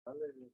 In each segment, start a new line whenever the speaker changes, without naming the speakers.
Vale.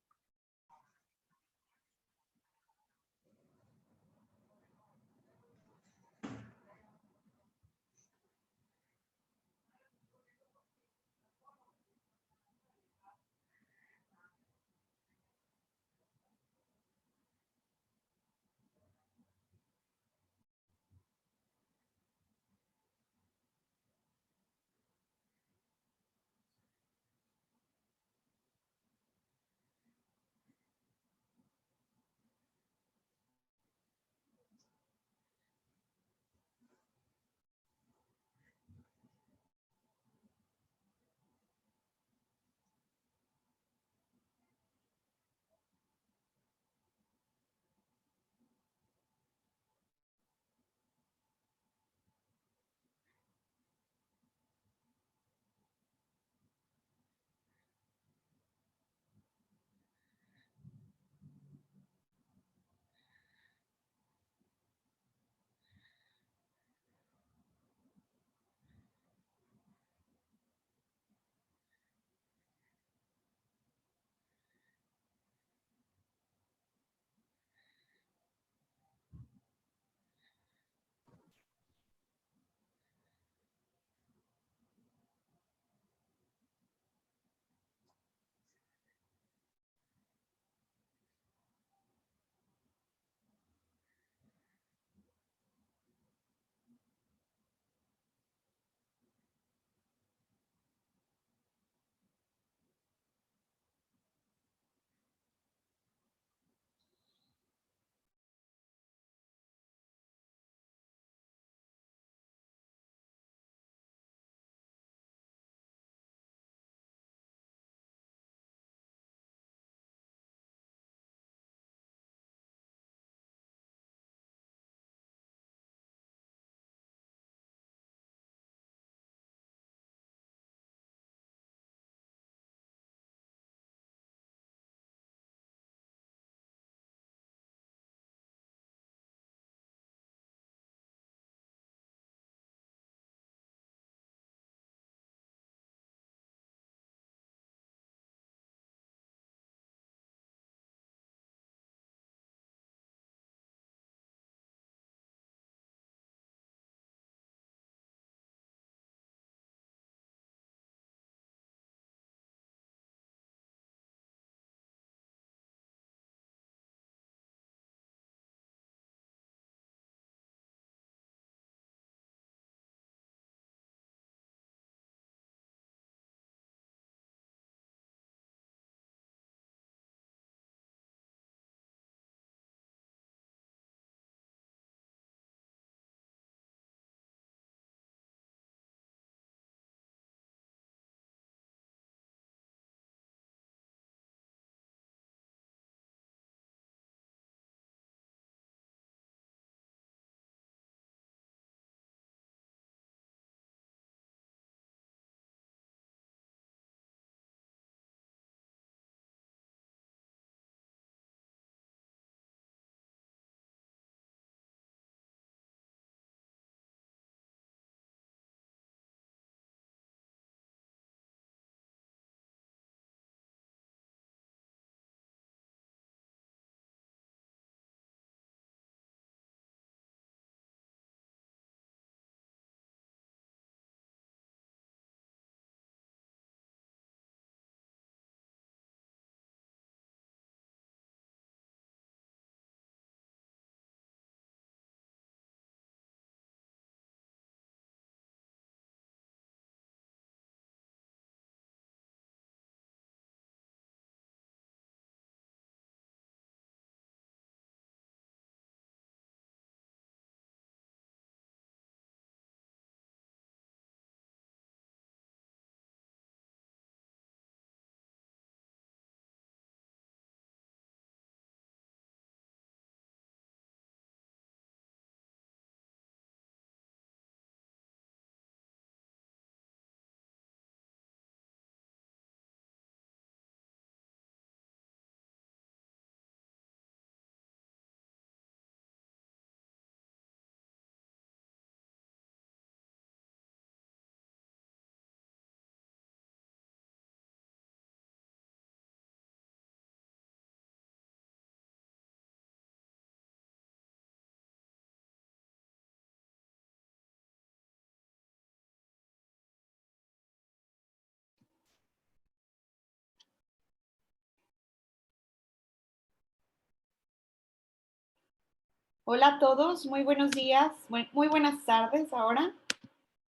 Hola a todos, muy buenos días, muy buenas tardes ahora.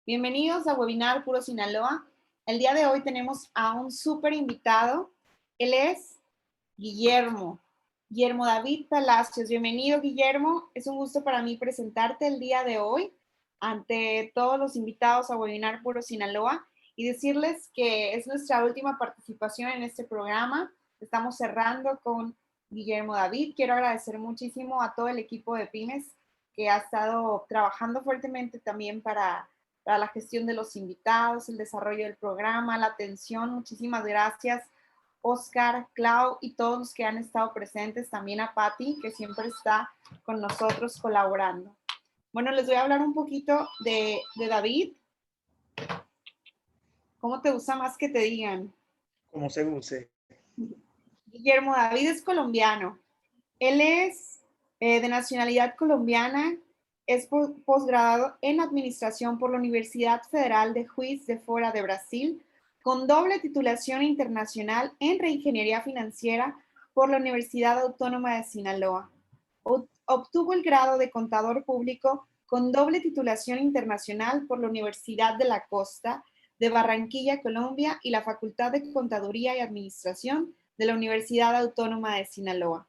Bienvenidos a Webinar Puro Sinaloa. El día de hoy tenemos a un súper invitado. Él es Guillermo David Palacios. Bienvenido, Guillermo. Es un gusto para mí presentarte el día de hoy ante todos los invitados a Webinar Puro Sinaloa y decirles que es nuestra última participación en este programa. Estamos cerrando con Guillermo David. Quiero agradecer muchísimo a todo el equipo de Pymes que ha estado trabajando fuertemente también para la gestión de los invitados, el desarrollo del programa, la atención. Muchísimas gracias, Oscar, Clau y todos los que han estado presentes, también a Patti, que siempre está con nosotros colaborando. Bueno, les voy a hablar un poquito de David. ¿Cómo te gusta más que te digan?
Como se use.
Guillermo David es colombiano. Él es de nacionalidad colombiana, es posgrado en administración por la Universidad Federal de Juiz de Fora de Brasil, con doble titulación internacional en reingeniería financiera por la Universidad Autónoma de Sinaloa. Obtuvo el grado de contador público con doble titulación internacional por la Universidad de la Costa de Barranquilla, Colombia, y la Facultad de Contaduría y Administración de la Universidad Autónoma de Sinaloa.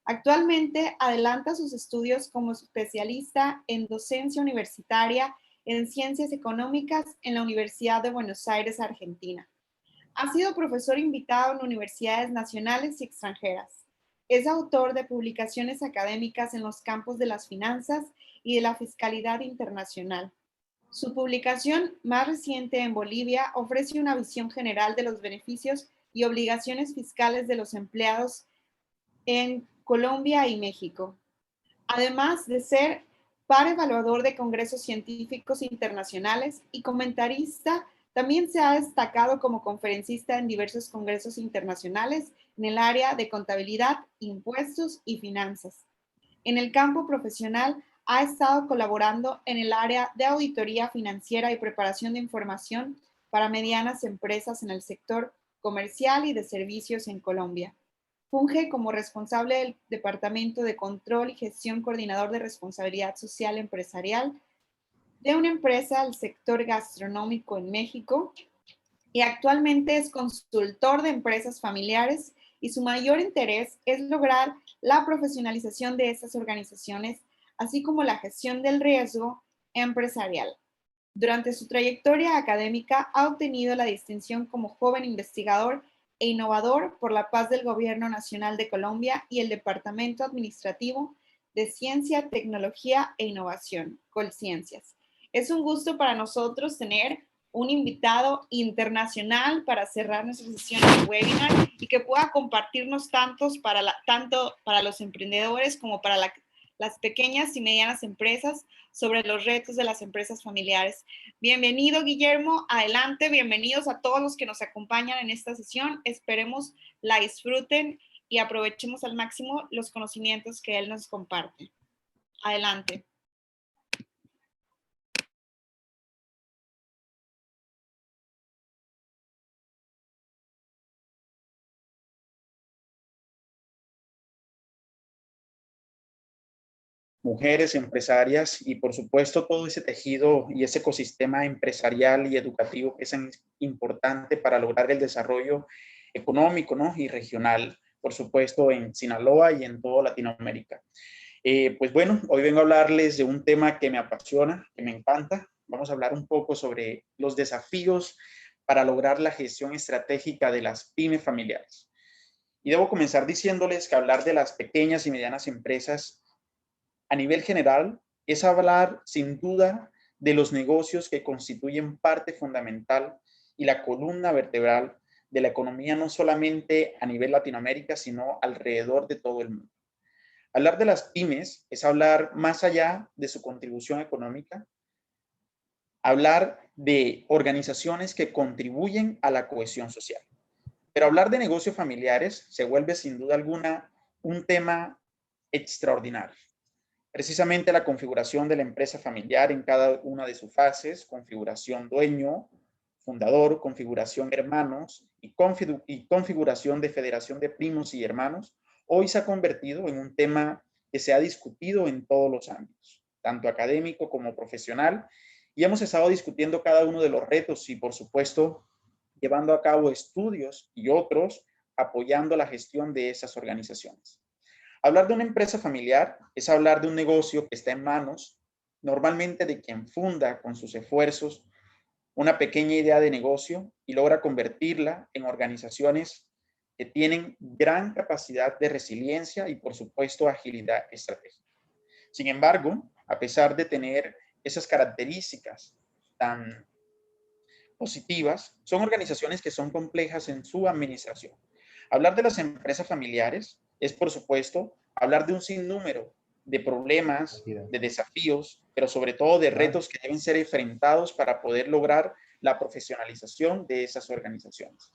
Actualmente adelanta sus estudios como especialista en docencia universitaria en ciencias económicas en la Universidad de Buenos Aires, Argentina. Ha sido profesor invitado en universidades nacionales y extranjeras. Es autor de publicaciones académicas en los campos de las finanzas y de la fiscalidad internacional. Su publicación más reciente en Bolivia ofrece una visión general de los beneficios y obligaciones fiscales de los empleados en Colombia y México. Además de ser par evaluador de congresos científicos internacionales y comentarista, también se ha destacado como conferencista en diversos congresos internacionales en el área de contabilidad, impuestos y finanzas. En el campo profesional, ha estado colaborando en el área de auditoría financiera y preparación de información para medianas empresas en el sector comercial y de servicios en Colombia. Funge como responsable del Departamento de Control y Gestión Coordinador de Responsabilidad Social Empresarial de una empresa del sector gastronómico en México y actualmente es consultor de empresas familiares y su mayor interés es lograr la profesionalización de estas organizaciones, así como la gestión del riesgo empresarial. Durante su trayectoria académica ha obtenido la distinción como joven investigador e innovador por la paz del Gobierno Nacional de Colombia y el Departamento Administrativo de Ciencia, Tecnología e Innovación, Colciencias. Es un gusto para nosotros tener un invitado internacional para cerrar nuestra sesión de webinar y que pueda compartirnos tanto para los emprendedores como para las pequeñas y medianas empresas sobre los retos de las empresas familiares. Bienvenido, Guillermo. Adelante, bienvenidos a todos los que nos acompañan en esta sesión. Esperemos la disfruten y aprovechemos al máximo los conocimientos que él nos comparte. Adelante.
Mujeres empresarias y por supuesto todo ese tejido y ese ecosistema empresarial y educativo que es importante para lograr el desarrollo económico, ¿no? Y regional, por supuesto en Sinaloa y en toda Latinoamérica. Pues bueno, hoy vengo a hablarles de un tema que me apasiona, que me encanta. Vamos a hablar un poco sobre los desafíos para lograr la gestión estratégica de las pymes familiares. Y debo comenzar diciéndoles que hablar de las pequeñas y medianas empresas a nivel general es hablar sin duda de los negocios que constituyen parte fundamental y la columna vertebral de la economía no solamente a nivel Latinoamérica, sino alrededor de todo el mundo. Hablar de las pymes es hablar más allá de su contribución económica, hablar de organizaciones que contribuyen a la cohesión social. Pero hablar de negocios familiares se vuelve sin duda alguna un tema extraordinario. Precisamente la configuración de la empresa familiar en cada una de sus fases, configuración dueño, fundador, configuración hermanos y configuración de federación de primos y hermanos, hoy se ha convertido en un tema que se ha discutido en todos los ámbitos, tanto académico como profesional, y hemos estado discutiendo cada uno de los retos y, por supuesto, llevando a cabo estudios y otros apoyando la gestión de esas organizaciones. Hablar de una empresa familiar es hablar de un negocio que está en manos normalmente de quien funda con sus esfuerzos una pequeña idea de negocio y logra convertirla en organizaciones que tienen gran capacidad de resiliencia y, por supuesto, agilidad estratégica. Sin embargo, a pesar de tener esas características tan positivas, son organizaciones que son complejas en su administración. Hablar de las empresas familiares es, por supuesto, hablar de un sinnúmero de problemas, de desafíos, pero sobre todo de retos que deben ser enfrentados para poder lograr la profesionalización de esas organizaciones.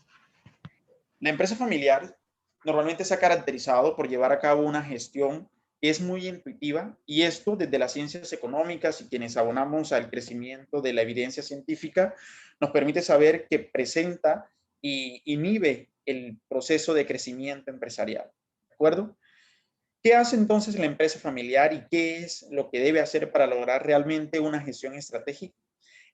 La empresa familiar normalmente se ha caracterizado por llevar a cabo una gestión que es muy intuitiva, y esto desde las ciencias económicas y quienes abonamos al crecimiento de la evidencia científica nos permite saber que presenta y inhibe el proceso de crecimiento empresarial. ¿De acuerdo? ¿Qué hace entonces la empresa familiar y qué es lo que debe hacer para lograr realmente una gestión estratégica?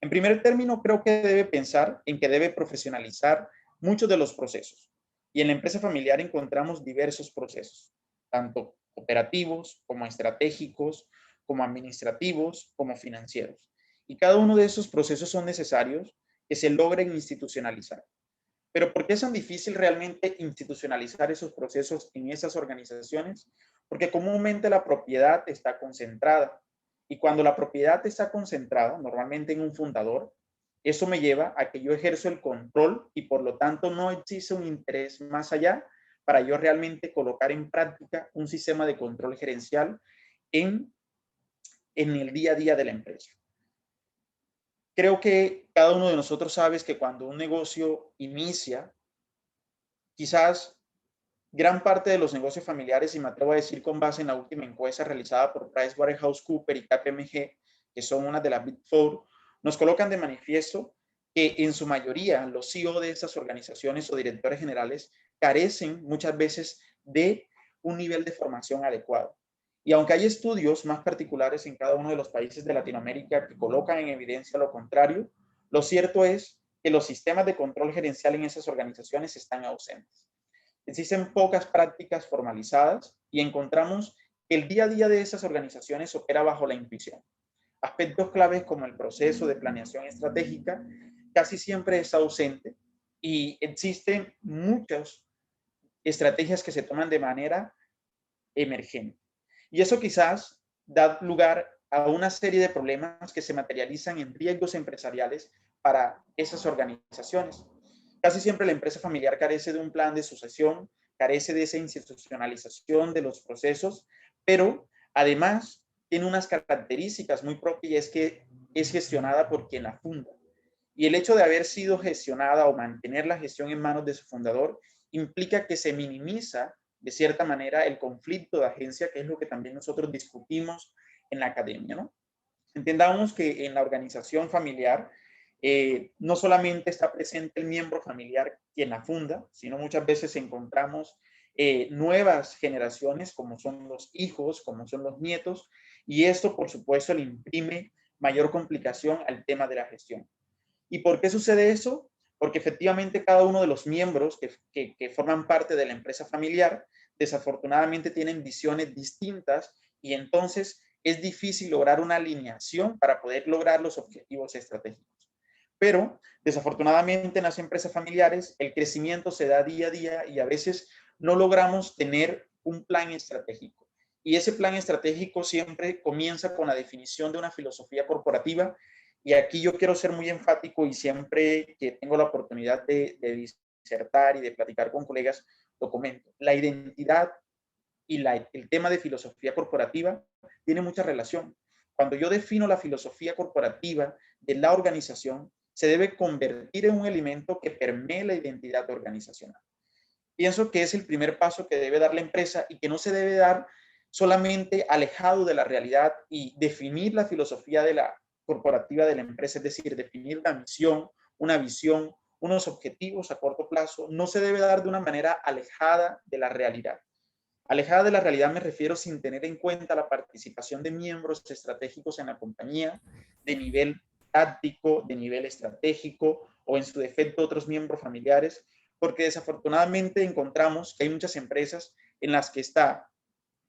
En primer término, creo que debe pensar en que debe profesionalizar muchos de los procesos. Y en la empresa familiar encontramos diversos procesos, tanto operativos como estratégicos, como administrativos, como financieros. Y cada uno de esos procesos son necesarios que se logren institucionalizar. Pero ¿por qué es tan difícil realmente institucionalizar esos procesos en esas organizaciones? Porque comúnmente la propiedad está concentrada. Y cuando la propiedad está concentrada, normalmente en un fundador, eso me lleva a que yo ejerzo el control y por lo tanto no existe un interés más allá para yo realmente colocar en práctica un sistema de control gerencial en el día a día de la empresa. Creo que cada uno de nosotros sabe que cuando un negocio inicia, quizás gran parte de los negocios familiares, y me atrevo a decir con base en la última encuesta realizada por PricewaterhouseCoopers y KPMG, que son una de las Big Four, nos colocan de manifiesto que en su mayoría los CEO de esas organizaciones o directores generales carecen muchas veces de un nivel de formación adecuado. Y aunque hay estudios más particulares en cada uno de los países de Latinoamérica que colocan en evidencia lo contrario, lo cierto es que los sistemas de control gerencial en esas organizaciones están ausentes. Existen pocas prácticas formalizadas y encontramos que el día a día de esas organizaciones opera bajo la intuición. Aspectos claves como el proceso de planeación estratégica casi siempre está ausente y existen muchas estrategias que se toman de manera emergente. Y eso quizás da lugar a una serie de problemas que se materializan en riesgos empresariales para esas organizaciones. Casi siempre la empresa familiar carece de un plan de sucesión, carece de esa institucionalización de los procesos, pero además tiene unas características muy propias y es que es gestionada por quien la funda. Y el hecho de haber sido gestionada o mantener la gestión en manos de su fundador implica que se minimiza de cierta manera el conflicto de agencia, que es lo que también nosotros discutimos en la academia, ¿no? Entendamos que en la organización familiar no solamente está presente el miembro familiar quien la funda, sino muchas veces encontramos nuevas generaciones como son los hijos, como son los nietos, y esto por supuesto le imprime mayor complicación al tema de la gestión. ¿Y por qué sucede eso? Porque efectivamente cada uno de los miembros que forman parte de la empresa familiar desafortunadamente tienen visiones distintas y entonces es difícil lograr una alineación para poder lograr los objetivos estratégicos. Pero desafortunadamente en las empresas familiares el crecimiento se da día a día y a veces no logramos tener un plan estratégico. Y ese plan estratégico siempre comienza con la definición de una filosofía corporativa. Y aquí yo quiero ser muy enfático y siempre que tengo la oportunidad de disertar y de platicar con colegas, lo comento. La identidad y el tema de filosofía corporativa tiene mucha relación. Cuando yo defino la filosofía corporativa de la organización, se debe convertir en un elemento que permee la identidad organizacional. Pienso que es el primer paso que debe dar la empresa y que no se debe dar solamente alejado de la realidad y definir la filosofía de la corporativa de la empresa, es decir, definir una misión, una visión, unos objetivos a corto plazo, no se debe dar de una manera alejada de la realidad. Alejada de la realidad me refiero sin tener en cuenta la participación de miembros estratégicos en la compañía, de nivel táctico, de nivel estratégico o en su defecto otros miembros familiares, porque desafortunadamente encontramos que hay muchas empresas en las que está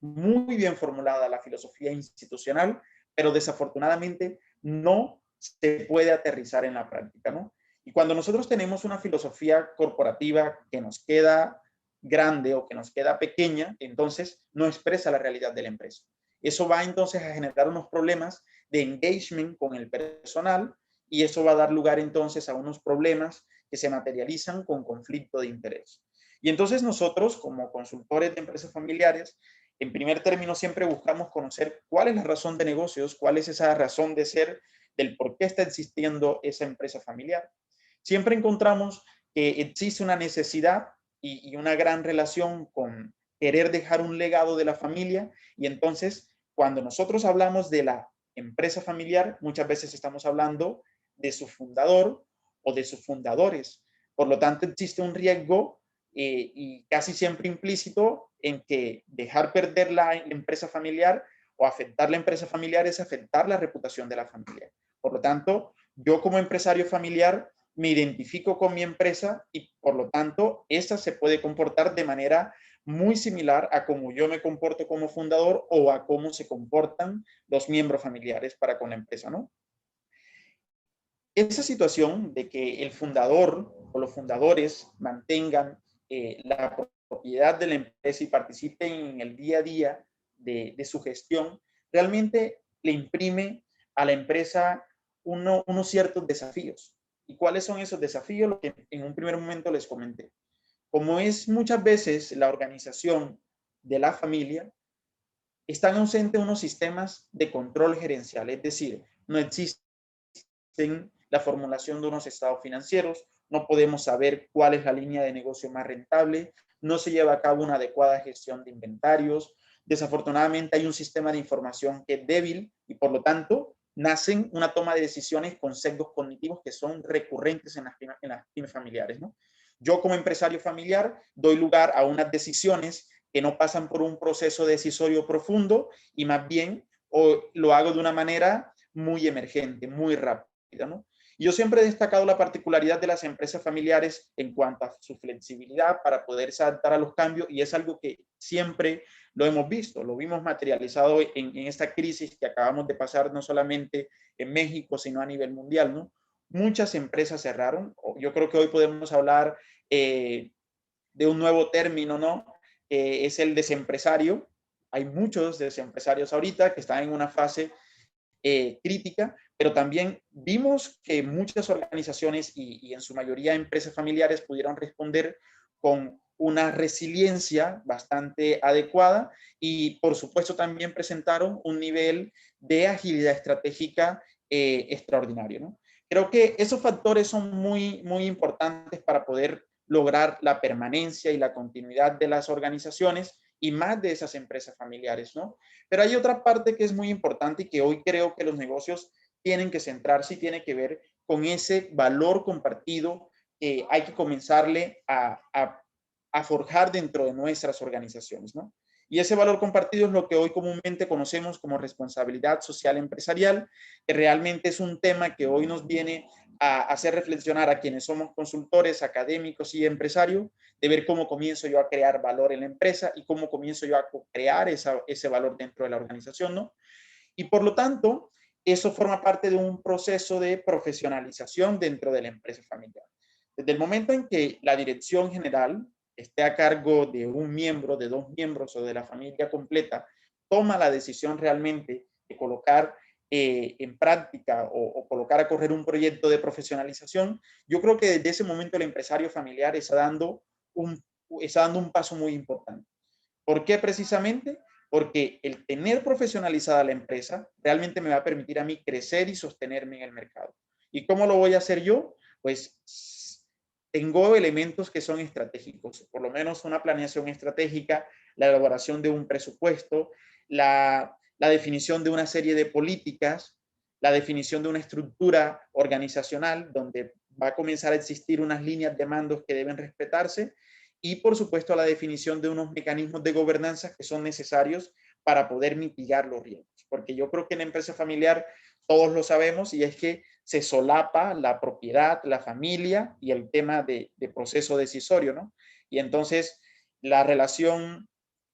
muy bien formulada la filosofía institucional, pero desafortunadamente no se puede aterrizar en la práctica, ¿no? Y cuando nosotros tenemos una filosofía corporativa que nos queda grande o que nos queda pequeña, entonces no expresa la realidad de la empresa. Eso va entonces a generar unos problemas de engagement con el personal y eso va a dar lugar entonces a unos problemas que se materializan con conflicto de interés. Y entonces nosotros, como consultores de empresas familiares, en primer término siempre buscamos conocer cuál es la razón de negocios, cuál es esa razón de ser, del por qué está existiendo esa empresa familiar. Siempre encontramos que existe una necesidad y una gran relación con querer dejar un legado de la familia y entonces cuando nosotros hablamos de la empresa familiar, muchas veces estamos hablando de su fundador o de sus fundadores. Por lo tanto, existe un riesgo y casi siempre implícito en que dejar perder la empresa familiar o afectar la empresa familiar es afectar la reputación de la familia. Por lo tanto, yo como empresario familiar me identifico con mi empresa y por lo tanto, esta se puede comportar de manera muy similar a cómo yo me comporto como fundador o a cómo se comportan los miembros familiares para con la empresa, ¿no? Esa situación de que el fundador o los fundadores mantengan la propiedad de la empresa y participen en el día a día de su gestión, realmente le imprime a la empresa unos ciertos desafíos. ¿Y cuáles son esos desafíos? Lo que en un primer momento les comenté. Como es muchas veces la organización de la familia, están ausentes unos sistemas de control gerencial, es decir, no existen la formulación de unos estados financieros, no podemos saber cuál es la línea de negocio más rentable, no se lleva a cabo una adecuada gestión de inventarios, desafortunadamente hay un sistema de información que es débil y por lo tanto nacen una toma de decisiones con sesgos cognitivos que son recurrentes en las pymes familiares, ¿no? Yo como empresario familiar doy lugar a unas decisiones que no pasan por un proceso decisorio profundo y más bien lo hago de una manera muy emergente, muy rápida, ¿no? Y yo siempre he destacado la particularidad de las empresas familiares en cuanto a su flexibilidad para poderse adaptar a los cambios y es algo que siempre lo hemos visto, lo vimos materializado en esta crisis que acabamos de pasar no solamente en México, sino a nivel mundial, ¿no? Muchas empresas cerraron. Yo creo que hoy podemos hablar de un nuevo término, ¿no? Es el desempresario. Hay muchos desempresarios ahorita que están en una fase crítica, pero también vimos que muchas organizaciones y en su mayoría empresas familiares pudieron responder con una resiliencia bastante adecuada y por supuesto también presentaron un nivel de agilidad estratégica extraordinario, ¿no? Creo que esos factores son muy, muy importantes para poder lograr la permanencia y la continuidad de las organizaciones y más de esas empresas familiares, ¿no? Pero hay otra parte que es muy importante y que hoy creo que los negocios tienen que centrarse y tiene que ver con ese valor compartido que hay que comenzarle a forjar dentro de nuestras organizaciones, ¿no? Y ese valor compartido es lo que hoy comúnmente conocemos como responsabilidad social empresarial, que realmente es un tema que hoy nos viene a hacer reflexionar a quienes somos consultores, académicos y empresarios, de ver cómo comienzo yo a crear valor en la empresa y cómo comienzo yo a crear ese valor dentro de la organización, ¿no? Y por lo tanto, eso forma parte de un proceso de profesionalización dentro de la empresa familiar. Desde el momento en que la dirección general esté a cargo de un miembro, de dos miembros o de la familia completa, toma la decisión realmente de colocar en práctica o colocar a correr un proyecto de profesionalización, yo creo que desde ese momento el empresario familiar está dando un paso muy importante. ¿Por qué precisamente? Porque el tener profesionalizada la empresa realmente me va a permitir a mí crecer y sostenerme en el mercado. ¿Y cómo lo voy a hacer yo? Pues tengo elementos que son estratégicos, por lo menos una planeación estratégica, la elaboración de un presupuesto, la definición de una serie de políticas, la definición de una estructura organizacional donde va a comenzar a existir unas líneas de mandos que deben respetarse y por supuesto la definición de unos mecanismos de gobernanza que son necesarios para poder mitigar los riesgos. Porque yo creo que en la empresa familiar todos lo sabemos y es que se solapa la propiedad, la familia y el tema de proceso decisorio, ¿no? Y entonces la relación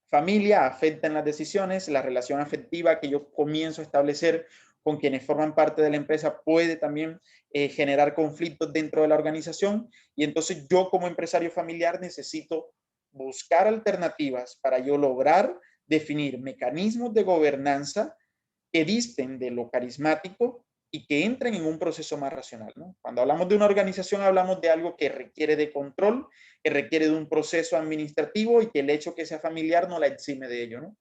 familia afecta en las decisiones, la relación afectiva que yo comienzo a establecer con quienes forman parte de la empresa puede también generar conflictos dentro de la organización y entonces yo como empresario familiar necesito buscar alternativas para yo lograr definir mecanismos de gobernanza que disten de lo carismático y que entren en un proceso más racional, ¿no? Cuando hablamos de una organización hablamos de algo que requiere de control, que requiere de un proceso administrativo y que el hecho que sea familiar no la exime de ello, ¿no?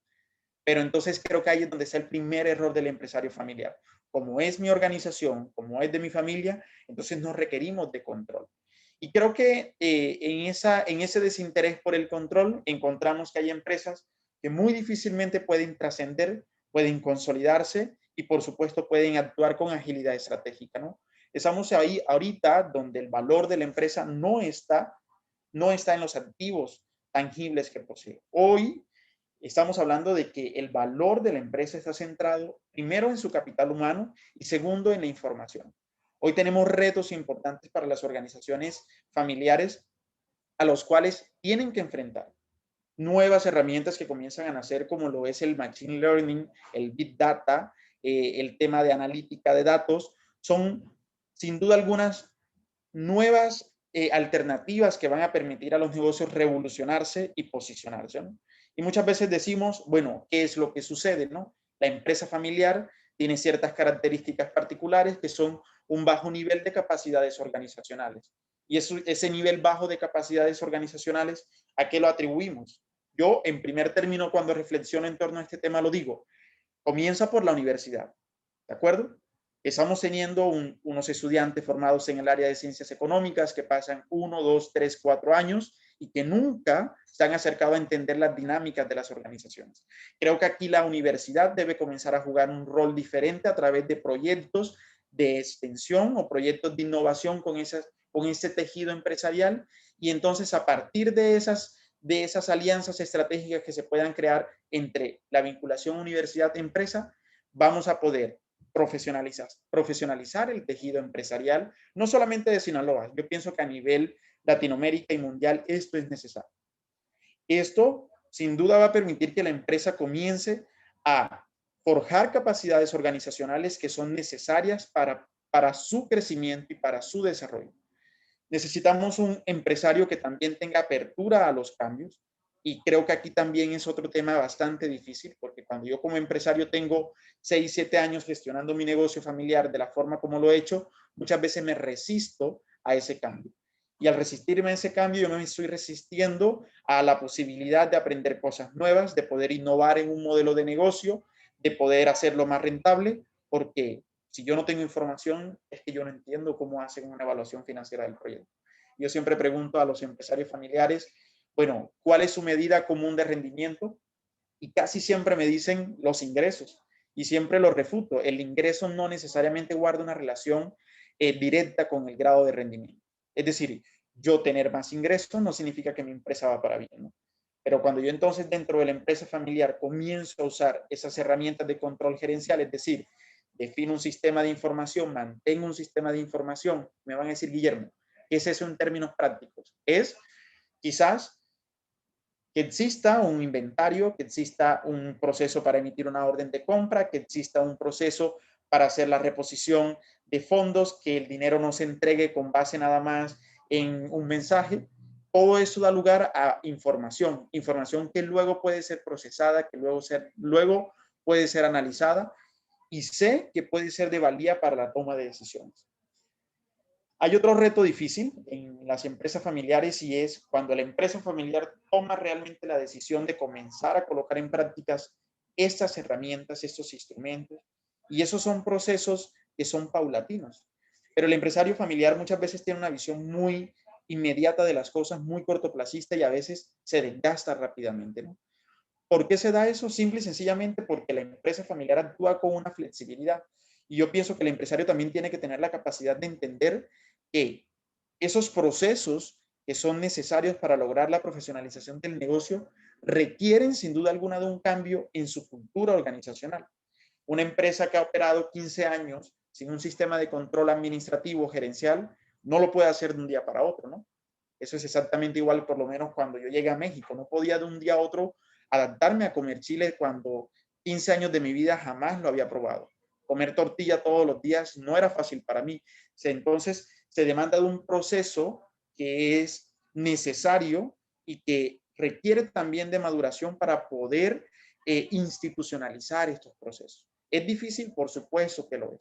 Pero entonces creo que ahí es donde está el primer error del empresario familiar. Como es mi organización, como es de mi familia, entonces no requerimos de control. Y creo que en ese desinterés por el control encontramos que hay empresas que muy difícilmente pueden trascender, pueden consolidarse y por supuesto pueden actuar con agilidad estratégica, ¿no? Estamos ahí ahorita donde el valor de la empresa no está en los activos tangibles que posee. Hoy estamos hablando de que el valor de la empresa está centrado primero en su capital humano y segundo en la información. Hoy tenemos retos importantes para las organizaciones familiares a los cuales tienen que enfrentar nuevas herramientas que comienzan a nacer, como lo es el Machine Learning, el Big Data, el tema de analítica de datos. Son sin duda algunas nuevas alternativas que van a permitir a los negocios revolucionarse y posicionarse, ¿no? Y muchas veces decimos, bueno, ¿qué es lo que sucede, no? La empresa familiar tiene ciertas características particulares que son un bajo nivel de capacidades organizacionales. Y ese nivel bajo de capacidades organizacionales, ¿a qué lo atribuimos? Yo, en primer término, cuando reflexiono en torno a este tema, lo digo, comienza por la universidad, ¿de acuerdo? Estamos teniendo unos estudiantes formados en el área de ciencias económicas que pasan 1, 2, 3, 4 años y que nunca se han acercado a entender las dinámicas de las organizaciones. Creo que aquí la universidad debe comenzar a jugar un rol diferente a través de proyectos de extensión o proyectos de innovación con ese tejido empresarial y entonces a partir de esas alianzas estratégicas que se puedan crear entre la vinculación universidad-empresa, vamos a poder profesionalizar el tejido empresarial, no solamente de Sinaloa. Yo pienso que a nivel Latinoamérica y mundial esto es necesario. Esto sin duda va a permitir que la empresa comience a forjar capacidades organizacionales que son necesarias para su crecimiento y para su desarrollo. Necesitamos un empresario que también tenga apertura a los cambios y creo que aquí también es otro tema bastante difícil porque cuando yo como empresario tengo 6, 7 años gestionando mi negocio familiar de la forma como lo he hecho, muchas veces me resisto a ese cambio. Y al resistirme a ese cambio, yo me estoy resistiendo a la posibilidad de aprender cosas nuevas, de poder innovar en un modelo de negocio, de poder hacerlo más rentable, porque si yo no tengo información, es que yo no entiendo cómo hacen una evaluación financiera del proyecto. Yo siempre pregunto a los empresarios familiares, bueno, ¿cuál es su medida común de rendimiento? Y casi siempre me dicen los ingresos y siempre lo refuto. El ingreso no necesariamente guarda una relación directa con el grado de rendimiento. Es decir, yo tener más ingresos no significa que mi empresa va para bien, ¿no? Pero cuando yo entonces dentro de la empresa familiar comienzo a usar esas herramientas de control gerencial, es decir, defino un sistema de información, mantengo un sistema de información, me van a decir, Guillermo, ¿qué es eso en términos prácticos? Es quizás que exista un inventario, que exista un proceso para emitir una orden de compra, que exista un proceso para hacer la reposición de fondos, que el dinero no se entregue con base nada más en un mensaje. Todo eso da lugar a información, información que luego puede ser procesada, que luego puede ser analizada y sé que puede ser de valía para la toma de decisiones. Hay otro reto difícil en las empresas familiares y es cuando la empresa familiar toma realmente la decisión de comenzar a colocar en prácticas estas herramientas, estos instrumentos, y esos son procesos que son paulatinos. Pero el empresario familiar muchas veces tiene una visión muy inmediata de las cosas, muy cortoplacista y a veces se desgasta rápidamente, ¿no? ¿Por qué se da eso? Simple y sencillamente porque la empresa familiar actúa con una flexibilidad. Y yo pienso que el empresario también tiene que tener la capacidad de entender que esos procesos que son necesarios para lograr la profesionalización del negocio requieren sin duda alguna de un cambio en su cultura organizacional. Una empresa que ha operado 15 años sin un sistema de control administrativo gerencial no lo puede hacer de un día para otro, ¿no? Eso es exactamente igual, por lo menos cuando yo llegué a México. No podía de un día a otro adaptarme a comer chile cuando 15 años de mi vida jamás lo había probado. Comer tortilla todos los días no era fácil para mí. Entonces, se demanda de un proceso que es necesario y que requiere también de maduración para poder institucionalizar estos procesos. ¿Es difícil? Por supuesto que lo es.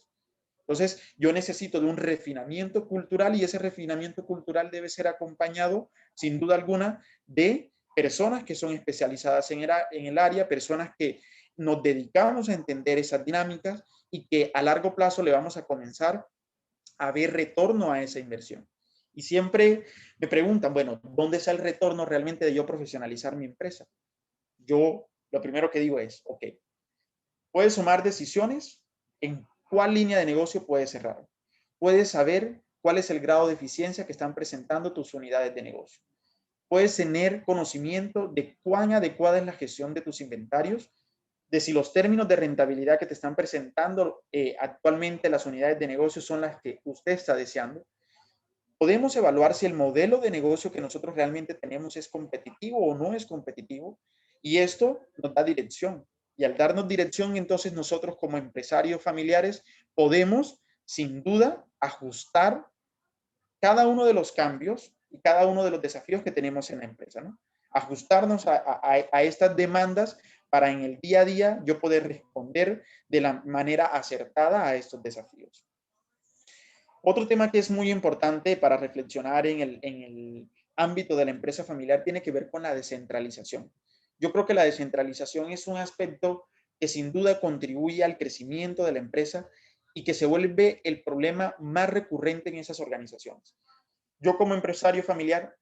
Entonces, yo necesito de un refinamiento cultural y ese refinamiento cultural debe ser acompañado, sin duda alguna, de personas que son especializadas en el área, personas que nos dedicamos a entender esas dinámicas y que a largo plazo le vamos a comenzar a ver retorno a esa inversión. Y siempre me preguntan, bueno, ¿dónde está el retorno realmente de yo profesionalizar mi empresa? Yo lo primero que digo es, ok, puedes tomar decisiones en cuál línea de negocio puedes cerrar. Puedes saber cuál es el grado de eficiencia que están presentando tus unidades de negocio. Puedes tener conocimiento de cuán adecuada es la gestión de tus inventarios, de si los términos de rentabilidad que te están presentando actualmente las unidades de negocio son las que usted está deseando. Podemos evaluar si el modelo de negocio que nosotros realmente tenemos es competitivo o no es competitivo y esto nos da dirección. Y al darnos dirección, entonces nosotros como empresarios familiares podemos sin duda ajustar cada uno de los cambios y cada uno de los desafíos que tenemos en la empresa, ¿no? Ajustarnos a estas demandas para en el día a día yo poder responder de la manera acertada a estos desafíos. Otro tema que es muy importante para reflexionar en el ámbito de la empresa familiar tiene que ver con la descentralización. Yo creo que la descentralización es un aspecto que sin duda contribuye al crecimiento de la empresa y que se vuelve el problema más recurrente en esas organizaciones. Yo como empresario familiar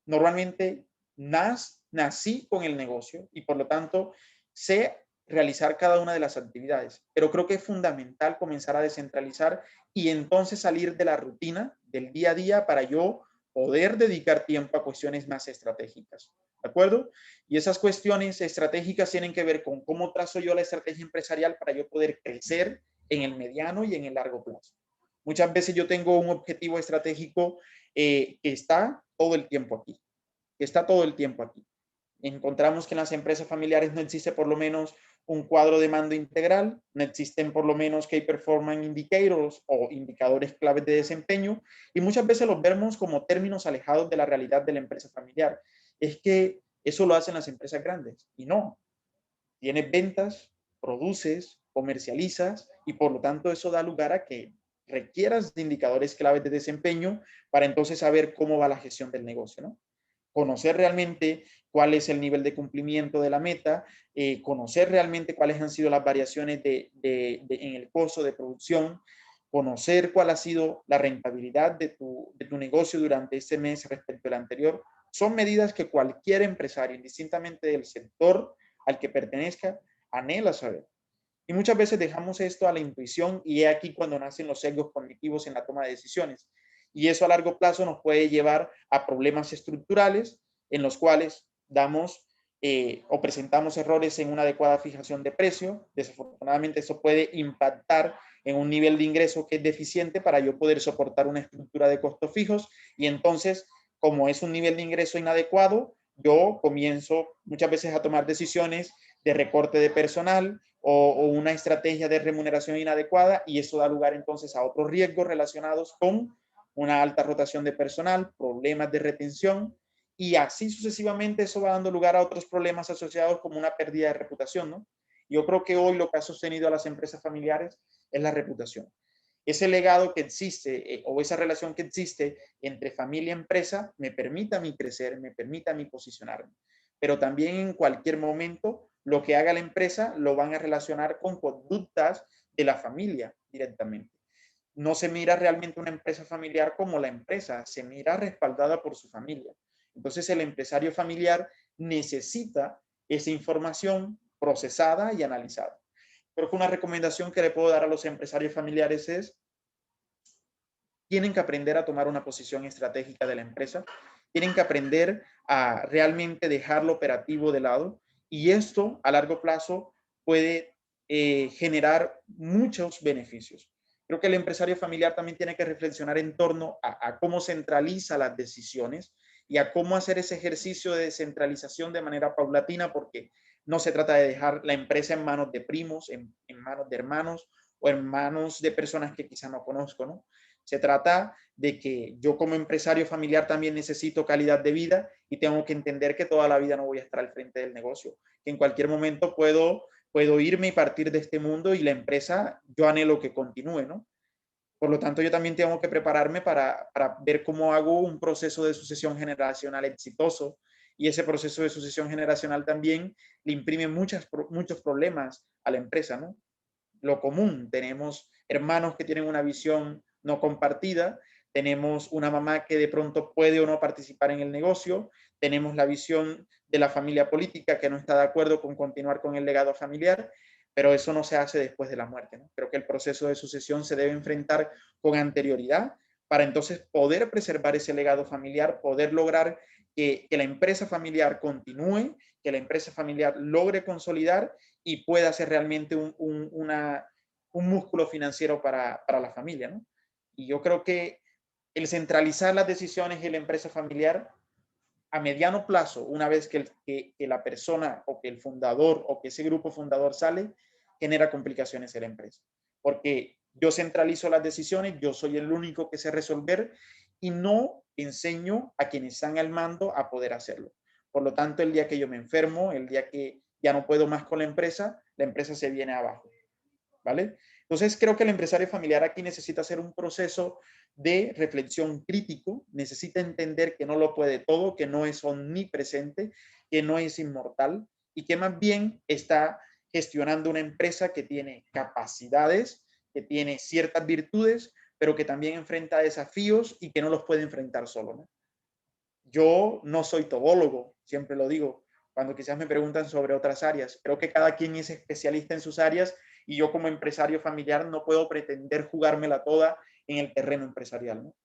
normalmente nací con el negocio y por lo tanto sé realizar cada una de las actividades, pero creo que es fundamental comenzar a descentralizar y entonces salir de la rutina del día a día para yo poder dedicar tiempo a cuestiones más estratégicas. ¿De acuerdo? Y esas cuestiones estratégicas tienen que ver con cómo trazo yo la estrategia empresarial para yo poder crecer en el mediano y en el largo plazo. Muchas veces yo tengo un objetivo estratégico que está todo el tiempo aquí, que está todo el tiempo aquí. Encontramos que en las empresas familiares no existe por lo menos un cuadro de mando integral, no existen por lo menos Key Performance Indicators o indicadores claves de desempeño y muchas veces los vemos como términos alejados de la realidad de la empresa familiar. Es que eso lo hacen las empresas grandes y no. Tienes ventas, produces, comercializas y por lo tanto eso da lugar a que requieras de indicadores claves de desempeño para entonces saber cómo va la gestión del negocio, ¿no? Conocer realmente cuál es el nivel de cumplimiento de la meta, conocer realmente cuáles han sido las variaciones en el costo de producción, conocer cuál ha sido la rentabilidad de tu negocio durante este mes respecto al anterior. Son medidas que cualquier empresario, indistintamente del sector al que pertenezca, anhela saber. Y muchas veces dejamos esto a la intuición y es aquí cuando nacen los sesgos cognitivos en la toma de decisiones. Y eso a largo plazo nos puede llevar a problemas estructurales en los cuales damos o presentamos errores en una adecuada fijación de precio. Desafortunadamente eso puede impactar en un nivel de ingreso que es deficiente para yo poder soportar una estructura de costos fijos y entonces, como es un nivel de ingreso inadecuado, yo comienzo muchas veces a tomar decisiones de recorte de personal o una estrategia de remuneración inadecuada y eso da lugar entonces a otros riesgos relacionados con una alta rotación de personal, problemas de retención y así sucesivamente eso va dando lugar a otros problemas asociados como una pérdida de reputación, ¿no? Yo creo que hoy lo que ha sostenido a las empresas familiares es la reputación. Ese legado que existe o esa relación que existe entre familia y empresa me permite a mí crecer, me permite a mí posicionarme. Pero también en cualquier momento lo que haga la empresa lo van a relacionar con conductas de la familia directamente. No se mira realmente una empresa familiar como la empresa, se mira respaldada por su familia. Entonces el empresario familiar necesita esa información procesada y analizada. Creo que una recomendación que le puedo dar a los empresarios familiares es, tienen que aprender a tomar una posición estratégica de la empresa, tienen que aprender a realmente dejar lo operativo de lado, y esto a largo plazo puede generar muchos beneficios. Creo que el empresario familiar también tiene que reflexionar en torno a cómo centraliza las decisiones y a cómo hacer ese ejercicio de descentralización de manera paulatina, porque no se trata de dejar la empresa en manos de primos, en manos de hermanos o en manos de personas que quizá no conozco, ¿no? Se trata de que yo como empresario familiar también necesito calidad de vida y tengo que entender que toda la vida no voy a estar al frente del negocio, que en cualquier momento puedo irme y partir de este mundo y la empresa, yo anhelo que continúe, ¿no? Por lo tanto, yo también tengo que prepararme para ver cómo hago un proceso de sucesión generacional exitoso, y ese proceso de sucesión generacional también le imprime muchos problemas a la empresa, ¿no? Lo común, tenemos hermanos que tienen una visión no compartida, tenemos una mamá que de pronto puede o no participar en el negocio, tenemos la visión de la familia política que no está de acuerdo con continuar con el legado familiar, pero eso no se hace después de la muerte, ¿no? Creo que el proceso de sucesión se debe enfrentar con anterioridad para entonces poder preservar ese legado familiar, poder lograr que la empresa familiar continúe, que la empresa familiar logre consolidar y pueda ser realmente un músculo financiero para la familia, ¿no? Y yo creo que el centralizar las decisiones en la empresa familiar a mediano plazo, una vez que la persona o que el fundador o que ese grupo fundador sale, genera complicaciones en la empresa. Porque yo centralizo las decisiones, yo soy el único que sé resolver y no enseño a quienes están al mando a poder hacerlo. Por lo tanto, el día que yo me enfermo, el día que ya no puedo más con la empresa se viene abajo, ¿vale? Entonces, creo que el empresario familiar aquí necesita hacer un proceso de reflexión crítico, necesita entender que no lo puede todo, que no es omnipresente, que no es inmortal y que más bien está gestionando una empresa que tiene capacidades, que tiene ciertas virtudes, pero que también enfrenta desafíos y que no los puede enfrentar solo, ¿no? Yo no soy todólogo, siempre lo digo, cuando quizás me preguntan sobre otras áreas. Creo que cada quien es especialista en sus áreas y yo como empresario familiar no puedo pretender jugármela toda en el terreno empresarial, ¿no?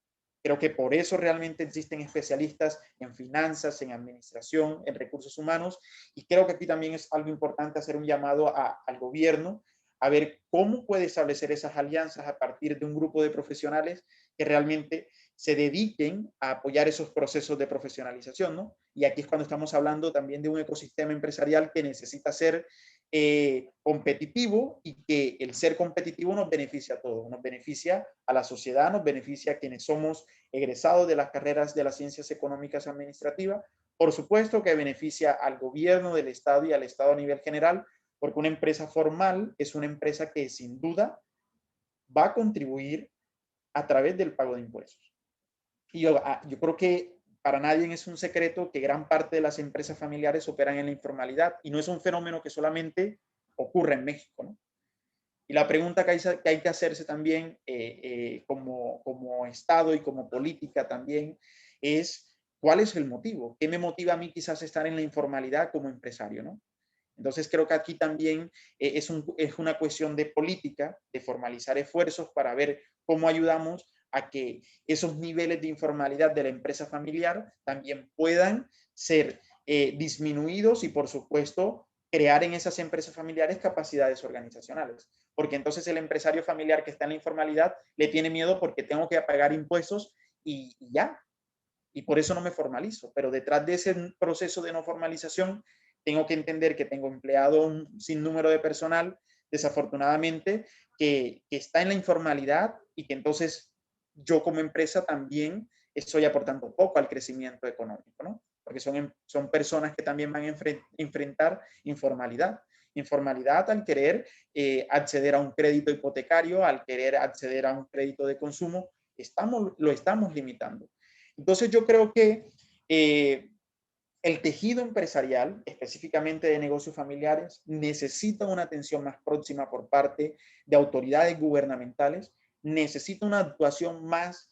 Creo que por eso realmente existen especialistas en finanzas, en administración, en recursos humanos, y creo que aquí también es algo importante hacer un llamado al gobierno a ver cómo puede establecer esas alianzas a partir de un grupo de profesionales que realmente se dediquen a apoyar esos procesos de profesionalización, ¿no? Y aquí es cuando estamos hablando también de un ecosistema empresarial que necesita ser competitivo, y que el ser competitivo nos beneficia a todos, nos beneficia a la sociedad, nos beneficia a quienes somos egresados de las carreras de las ciencias económicas y administrativas, por supuesto que beneficia al gobierno del Estado y al Estado a nivel general, porque una empresa formal es una empresa que sin duda va a contribuir a través del pago de impuestos. Y yo creo que para nadie es un secreto que gran parte de las empresas familiares operan en la informalidad y no es un fenómeno que solamente ocurre en México, ¿no? Y la pregunta que hay que hacerse también como Estado y como política también es, ¿cuál es el motivo? ¿Qué me motiva a mí quizás estar en la informalidad como empresario, ¿no? Entonces creo que aquí también es una cuestión de política, de formalizar esfuerzos para ver cómo ayudamos a que esos niveles de informalidad de la empresa familiar también puedan ser disminuidos y, por supuesto, crear en esas empresas familiares capacidades organizacionales. Porque entonces el empresario familiar que está en la informalidad le tiene miedo porque tengo que pagar impuestos y ya. Y por eso no me formalizo. Pero detrás de ese proceso de no formalización, tengo que entender que tengo empleado un sinnúmero de personal, desafortunadamente, que está en la informalidad y que entonces yo como empresa también estoy aportando poco al crecimiento económico, ¿no? Porque son personas que también van a enfrentar informalidad. Informalidad al querer acceder a un crédito hipotecario, al querer acceder a un crédito de consumo, lo estamos limitando. Entonces yo creo que el tejido empresarial, específicamente de negocios familiares, necesita una atención más próxima por parte de autoridades gubernamentales, necesita una actuación más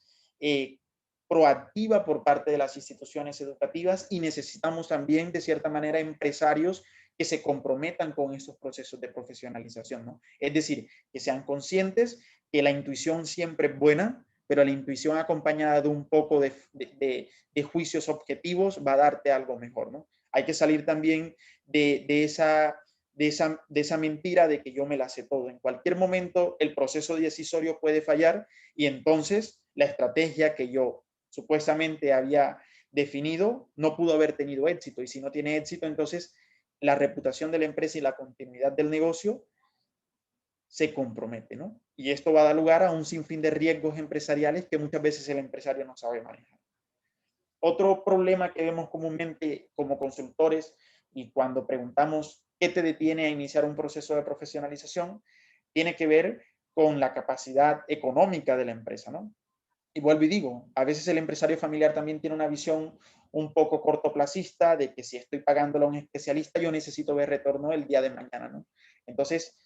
proactiva por parte de las instituciones educativas, y necesitamos también, de cierta manera, empresarios que se comprometan con estos procesos de profesionalización, ¿no? Es decir, que sean conscientes que la intuición siempre es buena, pero la intuición acompañada de un poco de juicios objetivos va a darte algo mejor, ¿no? Hay que salir también de esa mentira de que yo me la sé todo. En cualquier momento el proceso decisorio puede fallar y entonces la estrategia que yo supuestamente había definido no pudo haber tenido éxito, y si no tiene éxito, entonces la reputación de la empresa y la continuidad del negocio se compromete, ¿no? Y esto va a dar lugar a un sinfín de riesgos empresariales que muchas veces el empresario no sabe manejar. Otro problema que vemos comúnmente como consultores y cuando preguntamos qué te detiene a iniciar un proceso de profesionalización, tiene que ver con la capacidad económica de la empresa, ¿no? Y vuelvo y digo, a veces el empresario familiar también tiene una visión un poco cortoplacista de que si estoy pagándole a un especialista, yo necesito ver retorno el día de mañana, ¿no? Entonces,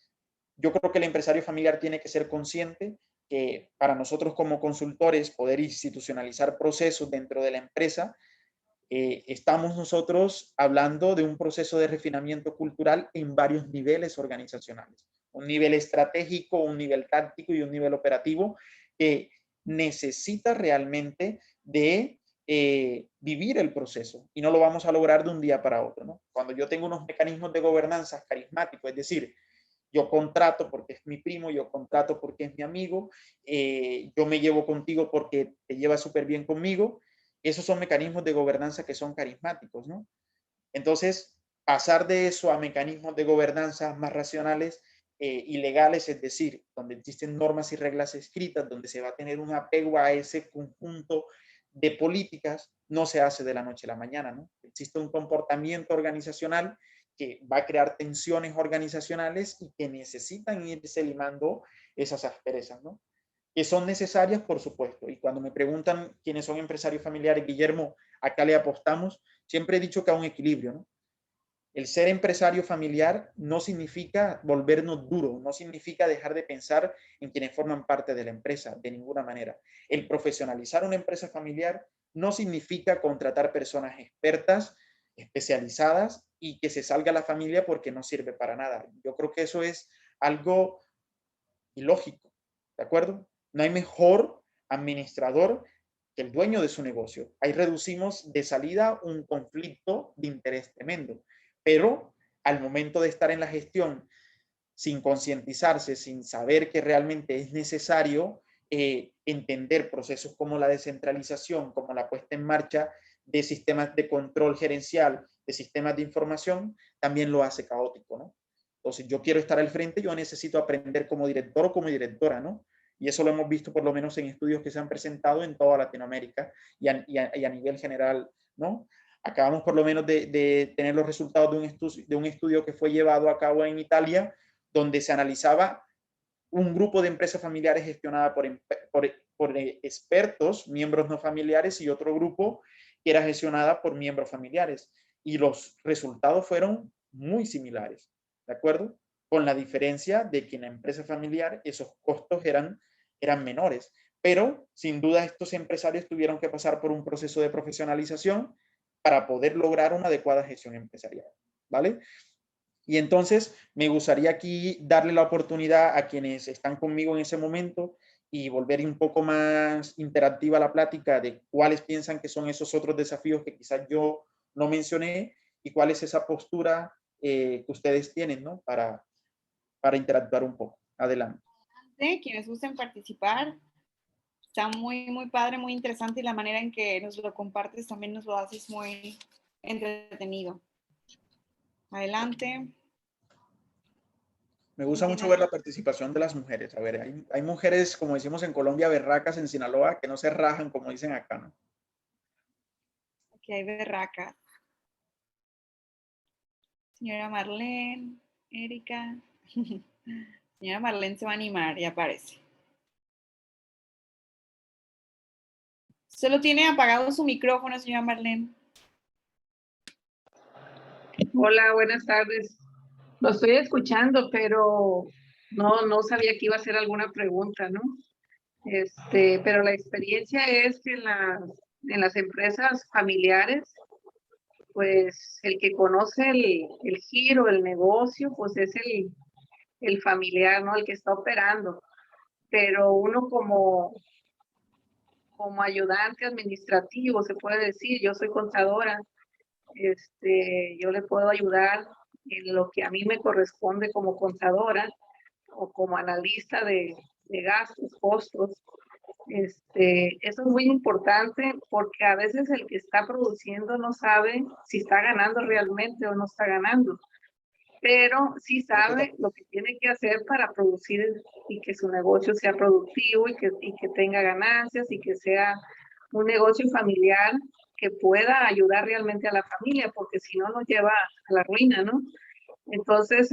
yo creo que el empresario familiar tiene que ser consciente que para nosotros como consultores poder institucionalizar procesos dentro de la empresa, estamos nosotros hablando de un proceso de refinamiento cultural en varios niveles organizacionales. Un nivel estratégico, un nivel táctico y un nivel operativo que necesita realmente de vivir el proceso y no lo vamos a lograr de un día para otro, ¿no? Cuando yo tengo unos mecanismos de gobernanza carismáticos, es decir, yo contrato porque es mi primo, yo contrato porque es mi amigo, yo me llevo contigo porque te llevas súper bien conmigo. Esos son mecanismos de gobernanza que son carismáticos, ¿no? Entonces, pasar de eso a mecanismos de gobernanza más racionales y legales, es decir, donde existen normas y reglas escritas, donde se va a tener un apego a ese conjunto de políticas, no se hace de la noche a la mañana, ¿no? Existe un comportamiento organizacional que va a crear tensiones organizacionales y que necesitan irse limando esas asperezas, ¿no? Que son necesarias, por supuesto. Y cuando me preguntan quiénes son empresarios familiares, Guillermo, acá le apostamos, siempre he dicho que a un equilibrio, ¿no? El ser empresario familiar no significa volvernos duros, no significa dejar de pensar en quienes forman parte de la empresa, de ninguna manera. El profesionalizar una empresa familiar no significa contratar personas expertas, especializadas y que se salga la familia porque no sirve para nada. Yo creo que eso es algo ilógico, ¿de acuerdo? No hay mejor administrador que el dueño de su negocio. Ahí reducimos de salida un conflicto de interés tremendo, pero al momento de estar en la gestión sin concientizarse, sin saber que realmente es necesario entender procesos como la descentralización, como la puesta en marcha de sistemas de control gerencial, de sistemas de información, también lo hace caótico, ¿no? Entonces, yo quiero estar al frente, yo necesito aprender como director o como directora, ¿no? Y eso lo hemos visto por lo menos en estudios que se han presentado en toda Latinoamérica y a nivel general, ¿no? Acabamos por lo menos de tener los resultados de un estudio que fue llevado a cabo en Italia, donde se analizaba un grupo de empresas familiares gestionada por expertos, miembros no familiares, y otro grupo que era gestionada por miembros familiares. Y los resultados fueron muy similares, ¿de acuerdo? Con la diferencia de que en la empresa familiar esos costos eran menores. Pero sin duda estos empresarios tuvieron que pasar por un proceso de profesionalización para poder lograr una adecuada gestión empresarial, ¿vale? Y entonces me gustaría aquí darle la oportunidad a quienes están conmigo en ese momento y volver un poco más interactiva la plática de cuáles piensan que son esos otros desafíos que quizás yo no mencioné y cuál es esa postura que ustedes tienen, ¿no? Para interactuar un poco. Adelante.
Quienes gusten participar, está muy, muy padre, muy interesante y la manera en que nos lo compartes también nos lo haces muy entretenido. Adelante.
Me gusta mucho ver la participación de las mujeres. A ver, hay mujeres, como decimos en Colombia, berracas en Sinaloa, que no se rajan, como dicen acá, ¿no?
Aquí hay berracas. Señora Marlene, Erika. Señora Marlene se va a animar, ya aparece. Solo tiene apagado su micrófono, señora Marlene.
Hola, buenas tardes. Lo estoy escuchando, pero no sabía que iba a hacer alguna pregunta, ¿no? Pero la experiencia es que en las empresas familiares, pues el que conoce el giro, el negocio, pues es el familiar, ¿no? El que está operando. Pero uno como ayudante administrativo, se puede decir. Yo soy contadora, yo le puedo ayudar en lo que a mí me corresponde como contadora o como analista de gastos, costos. Eso es muy importante porque a veces el que está produciendo no sabe si está ganando realmente o no está ganando, pero sí sabe lo que tiene que hacer para producir y que su negocio sea productivo y que tenga ganancias y que sea un negocio familiar que pueda ayudar realmente a la familia, porque si no nos lleva a la ruina, ¿no? Entonces,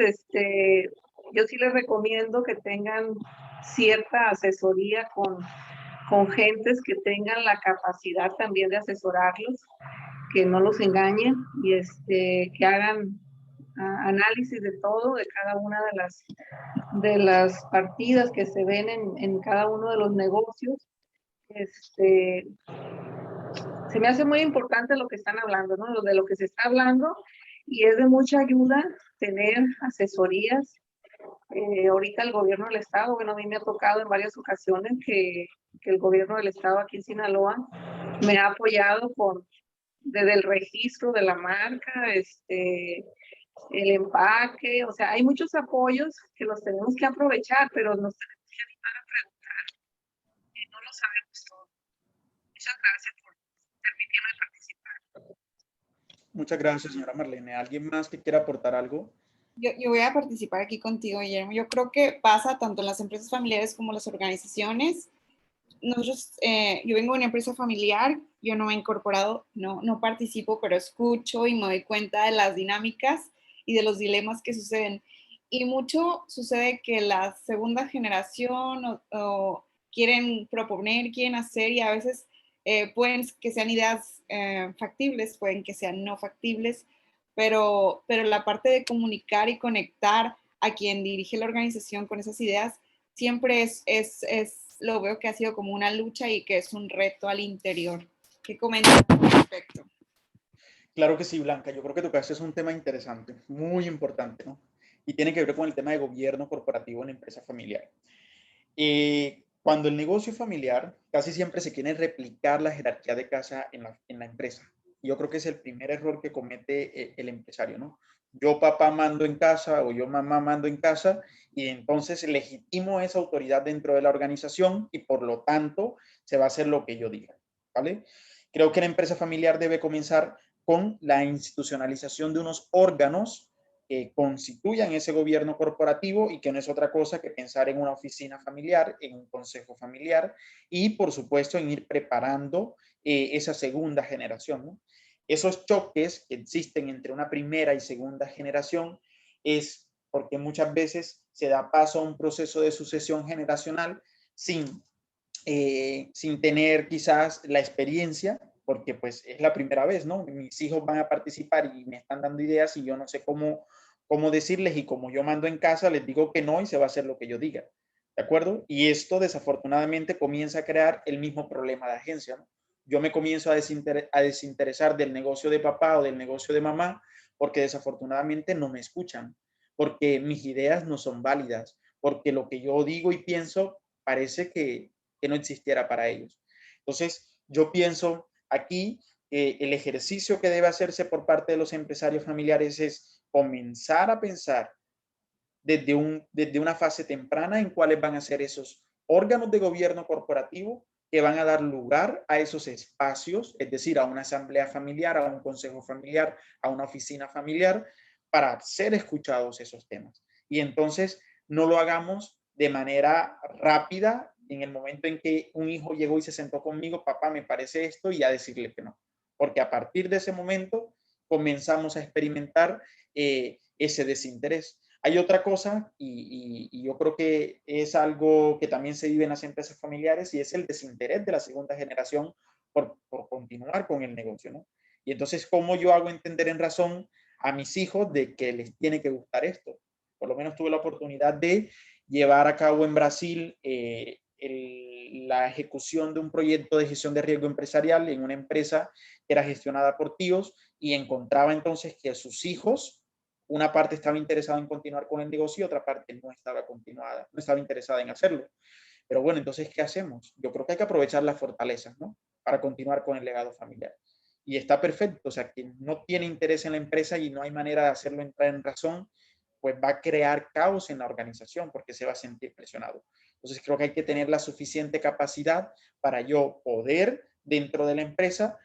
yo sí les recomiendo que tengan cierta asesoría con gentes que tengan la capacidad también de asesorarlos, que no los engañen y que hagan análisis de todo, de cada una de las partidas que se ven en cada uno de los negocios. Se me hace muy importante lo que están hablando, ¿no? De lo que se está hablando, y es de mucha ayuda tener asesorías. Ahorita el gobierno del estado, bueno, a mí me ha tocado en varias ocasiones que el gobierno del estado aquí en Sinaloa me ha apoyado desde el registro de la marca, el empaque, o sea, hay muchos apoyos que los tenemos que aprovechar, pero nos tenemos que animar a preguntar, y no lo sabemos todo. Muchas gracias por permitirme participar.
Muchas gracias, señora Marlene. ¿Alguien más que quiera aportar algo?
Yo voy a participar aquí contigo, Guillermo. Yo creo que pasa tanto en las empresas familiares como en las organizaciones. Nosotros, yo vengo de una empresa familiar, yo no me he incorporado, no participo, pero escucho y me doy cuenta de las dinámicas y de los dilemas que suceden. Y mucho sucede que la segunda generación o quieren proponer, quieren hacer, y a veces pueden que sean ideas factibles, pueden que sean no factibles, pero la parte de comunicar y conectar a quien dirige la organización con esas ideas siempre lo veo que ha sido como una lucha y que es un reto al interior. ¿Qué comentas al respecto?
Claro que sí, Blanca. Yo creo que tocaste es un tema interesante, muy importante, ¿no? Y tiene que ver con el tema de gobierno corporativo en empresa familiar. Cuando el negocio familiar, casi siempre se quiere replicar la jerarquía de casa en la empresa. Yo creo que es el primer error que comete el empresario, ¿no? Yo papá mando en casa o yo mamá mando en casa, y entonces legitimo esa autoridad dentro de la organización y por lo tanto se va a hacer lo que yo diga, ¿vale? Creo que la empresa familiar debe comenzar con la institucionalización de unos órganos que constituyan ese gobierno corporativo, y que no es otra cosa que pensar en una oficina familiar, en un consejo familiar y, por supuesto, en ir preparando esa segunda generación, ¿no? Esos choques que existen entre una primera y segunda generación es porque muchas veces se da paso a un proceso de sucesión generacional sin tener quizás la experiencia, porque pues es la primera vez, ¿no? Mis hijos van a participar y me están dando ideas y yo no sé cómo decirles, y como yo mando en casa, les digo que no y se va a hacer lo que yo diga, ¿de acuerdo? Y esto desafortunadamente comienza a crear el mismo problema de agencia, ¿no? Yo me comienzo a desinteresar del negocio de papá o del negocio de mamá porque desafortunadamente no me escuchan, porque mis ideas no son válidas, porque lo que yo digo y pienso parece que no existiera para ellos. Entonces, yo pienso aquí que el ejercicio que debe hacerse por parte de los empresarios familiares es comenzar a pensar desde una fase temprana en cuáles van a ser esos órganos de gobierno corporativo que van a dar lugar a esos espacios, es decir, a una asamblea familiar, a un consejo familiar, a una oficina familiar, para ser escuchados esos temas. Y entonces no lo hagamos de manera rápida en el momento en que un hijo llegó y se sentó conmigo, papá, me parece esto, y a decirle que no. Porque a partir de ese momento comenzamos a experimentar ese desinterés. Hay otra cosa, y yo creo que es algo que también se vive en las empresas familiares, y es el desinterés de la segunda generación por continuar con el negocio, ¿no? Y entonces, ¿cómo yo hago entender en razón a mis hijos de que les tiene que gustar esto? Por lo menos tuve la oportunidad de llevar a cabo en Brasil la ejecución de un proyecto de gestión de riesgo empresarial en una empresa que era gestionada por tíos, y encontraba entonces que sus hijos, una parte estaba interesada en continuar con el negocio y otra parte no estaba interesada en hacerlo. Pero bueno, entonces, ¿qué hacemos? Yo creo que hay que aprovechar las fortalezas, ¿no? Para continuar con el legado familiar. Y está perfecto, o sea, quien no tiene interés en la empresa y no hay manera de hacerlo entrar en razón, pues va a crear caos en la organización porque se va a sentir presionado. Entonces creo que hay que tener la suficiente capacidad para yo poder dentro de la empresa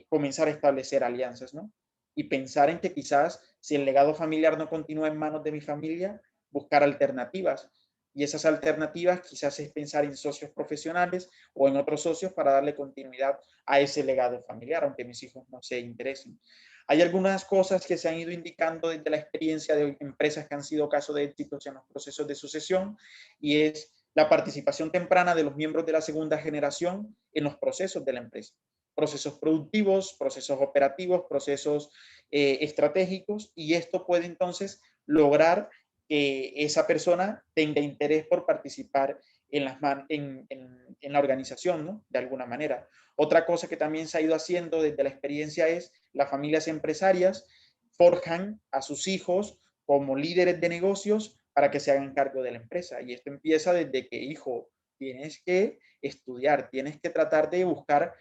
comenzar a establecer alianzas, ¿no? Y pensar en que quizás si el legado familiar no continúa en manos de mi familia, buscar alternativas. Y esas alternativas quizás es pensar en socios profesionales o en otros socios para darle continuidad a ese legado familiar, aunque mis hijos no se interesen. Hay algunas cosas que se han ido indicando desde la experiencia de empresas que han sido caso de éxitos en los procesos de sucesión, y es la participación temprana de los miembros de la segunda generación en los procesos de la empresa. Procesos productivos, procesos operativos, procesos estratégicos, y esto puede entonces lograr que esa persona tenga interés por participar en la organización, ¿no? De alguna manera. Otra cosa que también se ha ido haciendo desde la experiencia es las familias empresarias forjan a sus hijos como líderes de negocios para que se hagan cargo de la empresa. Y esto empieza desde que, hijo, tienes que estudiar, tienes que tratar de buscar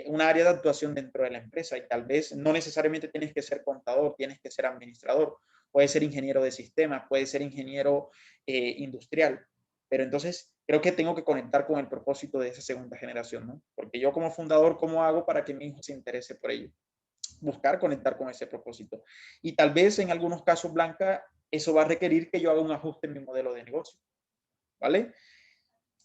un área de actuación dentro de la empresa, y tal vez no necesariamente tienes que ser contador, tienes que ser administrador, puede ser ingeniero de sistemas, puede ser ingeniero industrial, pero entonces creo que tengo que conectar con el propósito de esa segunda generación, ¿no? Porque yo como fundador, ¿cómo hago para que mi hijo se interese por ello? Buscar conectar con ese propósito. Y tal vez en algunos casos, Blanca, eso va a requerir que yo haga un ajuste en mi modelo de negocio, ¿vale?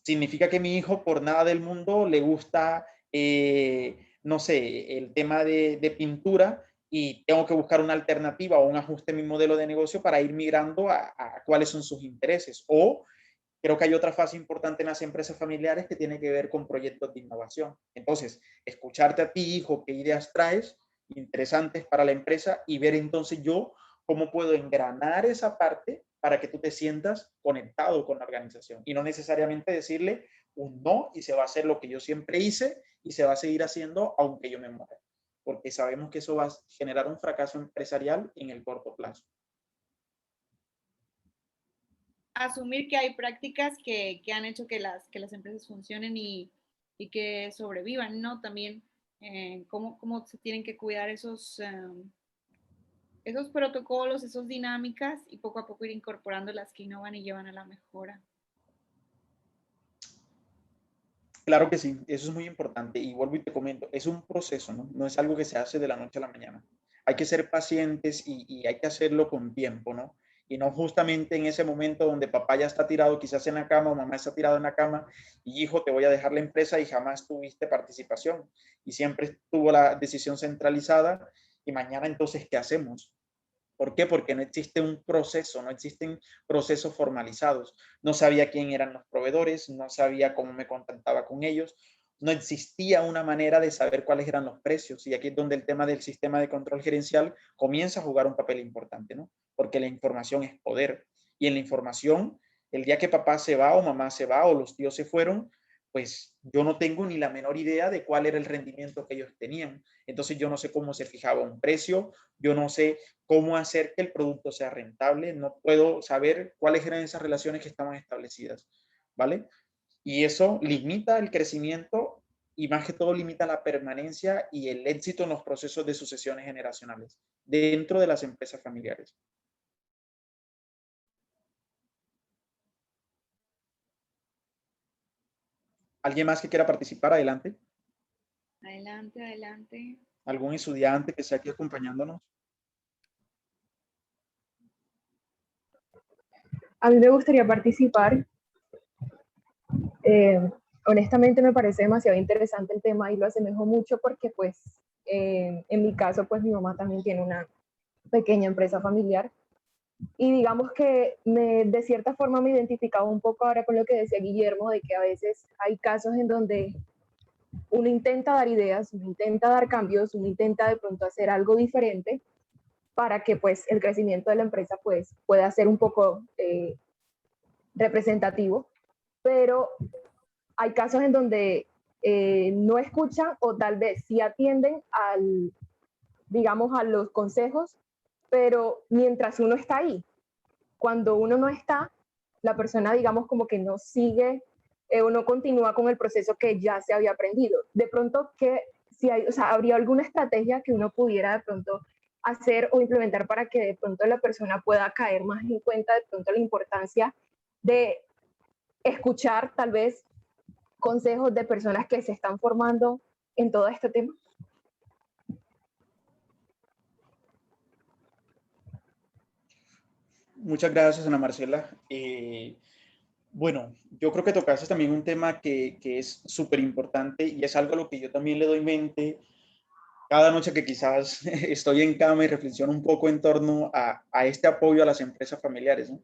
Significa que mi hijo por nada del mundo le gusta, no sé, el tema de pintura, y tengo que buscar una alternativa o un ajuste en mi modelo de negocio para ir migrando a cuáles son sus intereses. O creo que hay otra fase importante en las empresas familiares que tiene que ver con proyectos de innovación. Entonces, escucharte a ti, hijo, qué ideas traes interesantes para la empresa, y ver entonces yo cómo puedo engranar esa parte para que tú te sientas conectado con la organización y no necesariamente decirle un no y se va a hacer lo que yo siempre hice y se va a seguir haciendo aunque yo me muera, porque sabemos que eso va a generar un fracaso empresarial en el corto plazo.
Asumir que hay prácticas que han hecho que las empresas funcionen y que sobrevivan, ¿no? También cómo se tienen que cuidar esos protocolos, esas dinámicas, y poco a poco ir incorporando las que innovan y llevan a la mejora.
Claro que sí, eso es muy importante, y vuelvo y te comento, es un proceso, ¿no? No es algo que se hace de la noche a la mañana. Hay que ser pacientes y hay que hacerlo con tiempo, ¿no? Y no justamente en ese momento donde papá ya está tirado quizás en la cama o mamá está tirado en la cama y hijo, te voy a dejar la empresa, y jamás tuviste participación y siempre estuvo la decisión centralizada, y mañana entonces, ¿qué hacemos? ¿Por qué? Porque no existe un proceso, no existen procesos formalizados. No sabía quién eran los proveedores, no sabía cómo me contactaba con ellos, no existía una manera de saber cuáles eran los precios. Y aquí es donde el tema del sistema de control gerencial comienza a jugar un papel importante, ¿no? Porque la información es poder. Y en la información, el día que papá se va o mamá se va o los tíos se fueron, pues yo no tengo ni la menor idea de cuál era el rendimiento que ellos tenían. Entonces yo no sé cómo se fijaba un precio, yo no sé cómo hacer que el producto sea rentable, no puedo saber cuáles eran esas relaciones que estaban establecidas, ¿vale? Y eso limita el crecimiento y más que todo limita la permanencia y el éxito en los procesos de sucesiones generacionales dentro de las empresas familiares. ¿Alguien más que quiera participar? Adelante.
Adelante, adelante.
¿Algún estudiante que esté aquí acompañándonos?
A mí me gustaría participar. Honestamente me parece demasiado interesante el tema y lo asemejo mucho porque pues en mi caso pues mi mamá también tiene una pequeña empresa familiar y digamos que de cierta forma me identificaba un poco ahora con lo que decía Guillermo, de que a veces hay casos en donde uno intenta dar ideas, uno intenta dar cambios, uno intenta de pronto hacer algo diferente para que pues el crecimiento de la empresa pues pueda ser un poco representativo, pero hay casos en donde no escuchan o tal vez sí atienden digamos, a los consejos, pero mientras uno está ahí, cuando uno no está, la persona, digamos, como que no sigue uno continúa con el proceso que ya se había aprendido. De pronto, si hay, o sea, ¿habría alguna estrategia que uno pudiera de pronto hacer o implementar para que de pronto la persona pueda caer más en cuenta de pronto la importancia de escuchar tal vez consejos de personas que se están formando en todo este tema?
Muchas gracias, Ana Marcela. Bueno, yo creo que tocaste también un tema que es súper importante y es algo a lo que yo también le doy mente cada noche que quizás estoy en cama y reflexiono un poco en torno a este apoyo a las empresas familiares, ¿no?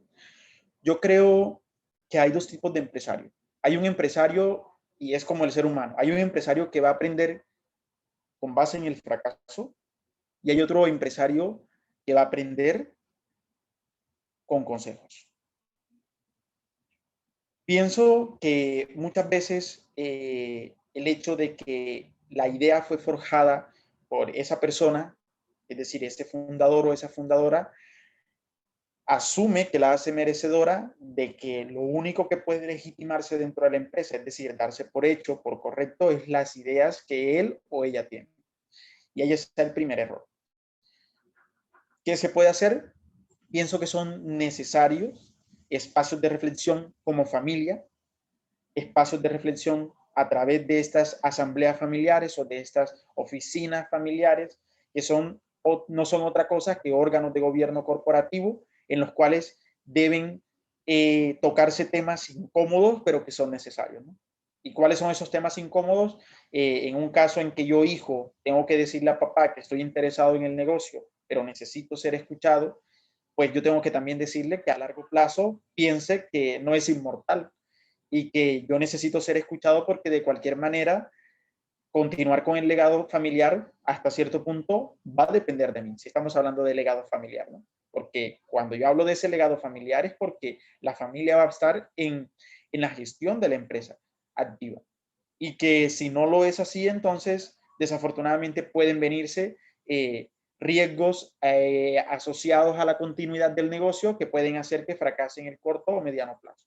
Yo creo que hay dos tipos de empresarios. Hay un empresario, y es como el ser humano, hay un empresario que va a aprender con base en el fracaso y hay otro empresario que va a aprender con consejos. Pienso que muchas veces el hecho de que la idea fue forjada por esa persona, es decir, ese fundador o esa fundadora, asume que la hace merecedora de que lo único que puede legitimarse dentro de la empresa, es decir, darse por hecho, por correcto, es las ideas que él o ella tiene. Y ahí está el primer error. ¿Qué se puede hacer? Pienso que son necesarios espacios de reflexión como familia, espacios de reflexión a través de estas asambleas familiares o de estas oficinas familiares, que no son otra cosa que órganos de gobierno corporativo en los cuales deben tocarse temas incómodos, pero que son necesarios, ¿no? ¿Y cuáles son esos temas incómodos? En un caso en que yo, hijo, tengo que decirle a papá que estoy interesado en el negocio, pero necesito ser escuchado, pues yo tengo que también decirle que a largo plazo piense que no es inmortal y que yo necesito ser escuchado porque de cualquier manera continuar con el legado familiar hasta cierto punto va a depender de mí, si estamos hablando de legado familiar, ¿no? Porque cuando yo hablo de ese legado familiar es porque la familia va a estar en la gestión de la empresa activa. Y que si no lo es así, entonces desafortunadamente pueden venirse riesgos asociados a la continuidad del negocio que pueden hacer que fracase en el corto o mediano plazo.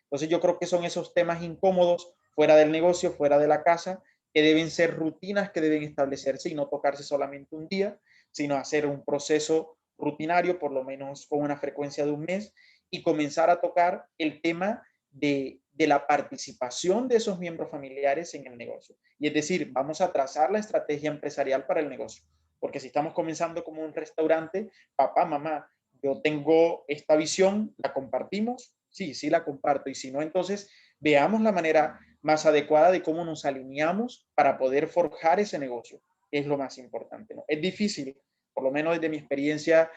Entonces yo creo que son esos temas incómodos fuera del negocio, fuera de la casa, que deben ser rutinas que deben establecerse y no tocarse solamente un día, sino hacer un proceso rutinario, por lo menos con una frecuencia de un mes, y comenzar a tocar el tema de la participación de esos miembros familiares en el negocio. Y es decir, vamos a trazar la estrategia empresarial para el negocio. Porque si estamos comenzando como un restaurante, papá, mamá, yo tengo esta visión, ¿la compartimos? Sí, sí la comparto. Y si no, entonces veamos la manera más adecuada de cómo nos alineamos para poder forjar ese negocio. Es lo más importante, ¿no? Es difícil, por lo menos desde mi experiencia,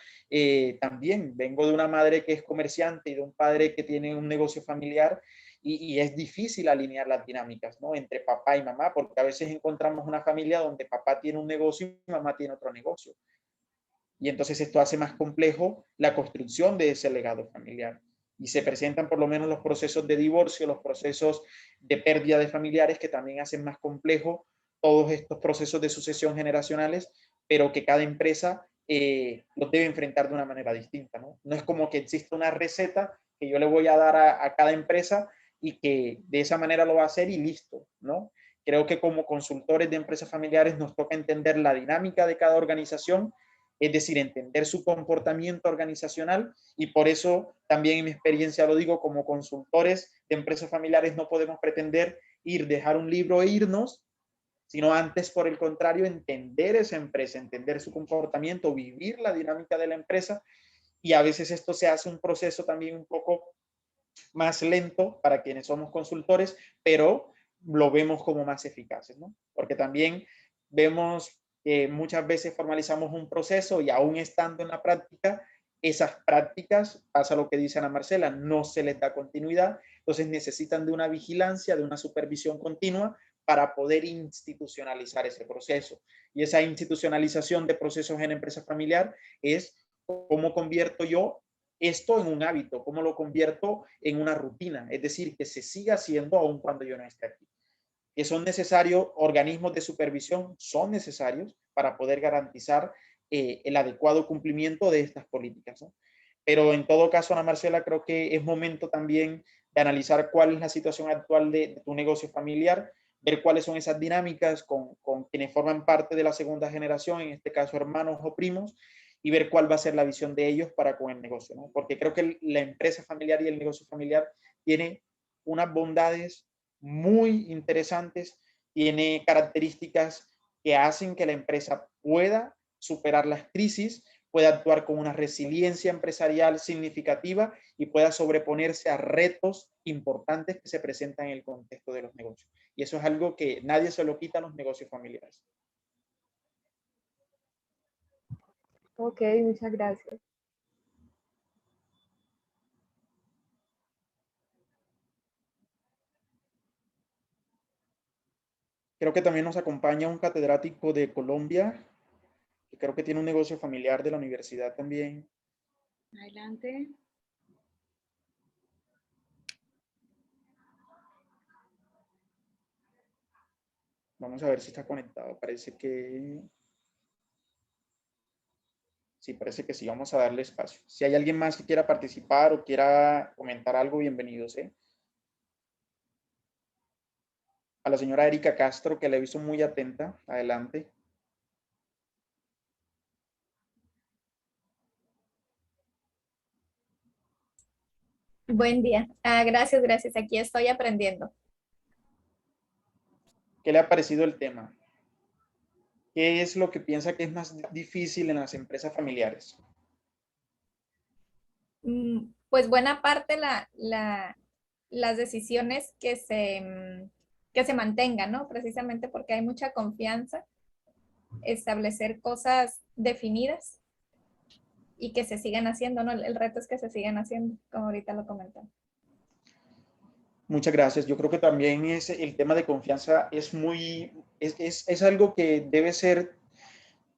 también vengo de una madre que es comerciante y de un padre que tiene un negocio familiar y es difícil alinear las dinámicas, ¿no? Entre papá y mamá, porque a veces encontramos una familia donde papá tiene un negocio y mamá tiene otro negocio. Y entonces esto hace más complejo la construcción de ese legado familiar. Y se presentan por lo menos los procesos de divorcio, los procesos de pérdida de familiares que también hacen más complejo todos estos procesos de sucesión generacionales, pero que cada empresa los debe enfrentar de una manera distinta, ¿no? No es como que exista una receta que yo le voy a dar a cada empresa y que de esa manera lo va a hacer y listo, ¿no? Creo que como consultores de empresas familiares nos toca entender la dinámica de cada organización, es decir, entender su comportamiento organizacional, y por eso también en mi experiencia lo digo, como consultores de empresas familiares no podemos pretender dejar un libro e irnos, sino antes, por el contrario, entender esa empresa, entender su comportamiento, vivir la dinámica de la empresa, y a veces esto se hace un proceso también un poco más lento para quienes somos consultores, pero lo vemos como más eficaces, ¿no? Porque también vemos que muchas veces formalizamos un proceso y aún estando en la práctica, esas prácticas, pasa lo que dice Ana Marcela, no se les da continuidad, entonces necesitan de una vigilancia, de una supervisión continua para poder institucionalizar ese proceso. Y esa institucionalización de procesos en empresa familiar es cómo convierto yo esto en un hábito, cómo lo convierto en una rutina, es decir, que se siga haciendo aun cuando yo no esté aquí. Que son necesarios organismos de supervisión, son necesarios para poder garantizar el adecuado cumplimiento de estas políticas, ¿no? Pero en todo caso, Ana Marcela, creo que es momento también de analizar cuál es la situación actual de tu negocio familiar, ver cuáles son esas dinámicas con quienes forman parte de la segunda generación, en este caso hermanos o primos, y ver cuál va a ser la visión de ellos para con el negocio, ¿no? Porque creo que la empresa familiar y el negocio familiar tiene unas bondades muy interesantes, tiene características que hacen que la empresa pueda superar las crisis, pueda actuar con una resiliencia empresarial significativa y pueda sobreponerse a retos importantes que se presentan en el contexto de los negocios. Y eso es algo que nadie se lo quita a los negocios familiares.
Ok, muchas gracias.
Creo que también nos acompaña un catedrático de Colombia, que creo que tiene un negocio familiar de la universidad también.
Adelante.
Vamos a ver si está conectado. Parece que sí, parece que sí. Vamos a darle espacio. Si hay alguien más que quiera participar o quiera comentar algo, bienvenidos, ¿eh? A la señora Erika Castro, que la he visto muy atenta. Adelante.
Buen día. Gracias, gracias. Aquí estoy aprendiendo.
¿Qué le ha parecido el tema? ¿Qué es lo que piensa que es más difícil en las empresas familiares?
Pues buena parte las decisiones que se mantengan, ¿no? Precisamente porque hay mucha confianza, establecer cosas definidas y que se sigan haciendo, ¿no? El reto es que se sigan haciendo, como ahorita lo comentan.
Muchas gracias. Yo creo que también el tema de confianza es algo que debe ser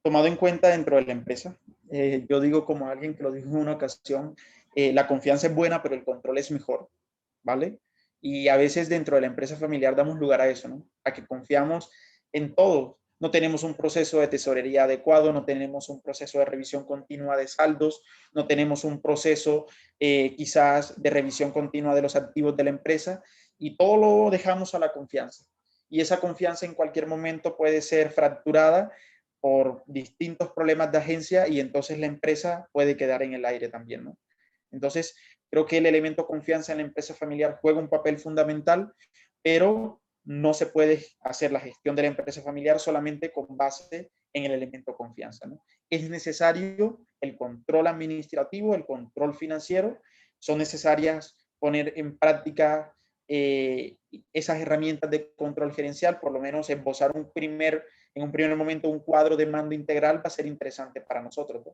tomado en cuenta dentro de la empresa. Yo digo, como alguien que lo dijo en una ocasión, la confianza es buena, pero el control es mejor, ¿vale? Y a veces dentro de la empresa familiar damos lugar a eso, ¿no? A que confiamos en todo. No tenemos un proceso de tesorería adecuado, no tenemos un proceso de revisión continua de saldos, no tenemos un proceso quizás de revisión continua de los activos de la empresa y todo lo dejamos a la confianza. Y esa confianza en cualquier momento puede ser fracturada por distintos problemas de agencia y entonces la empresa puede quedar en el aire también, ¿no? Entonces, creo que el elemento confianza en la empresa familiar juega un papel fundamental, pero no se puede hacer la gestión de la empresa familiar solamente con base en el elemento confianza, ¿no? Es necesario el control administrativo, el control financiero, son necesarias poner en práctica esas herramientas de control gerencial, por lo menos esbozar en un primer momento un cuadro de mando integral va a ser interesante para nosotros,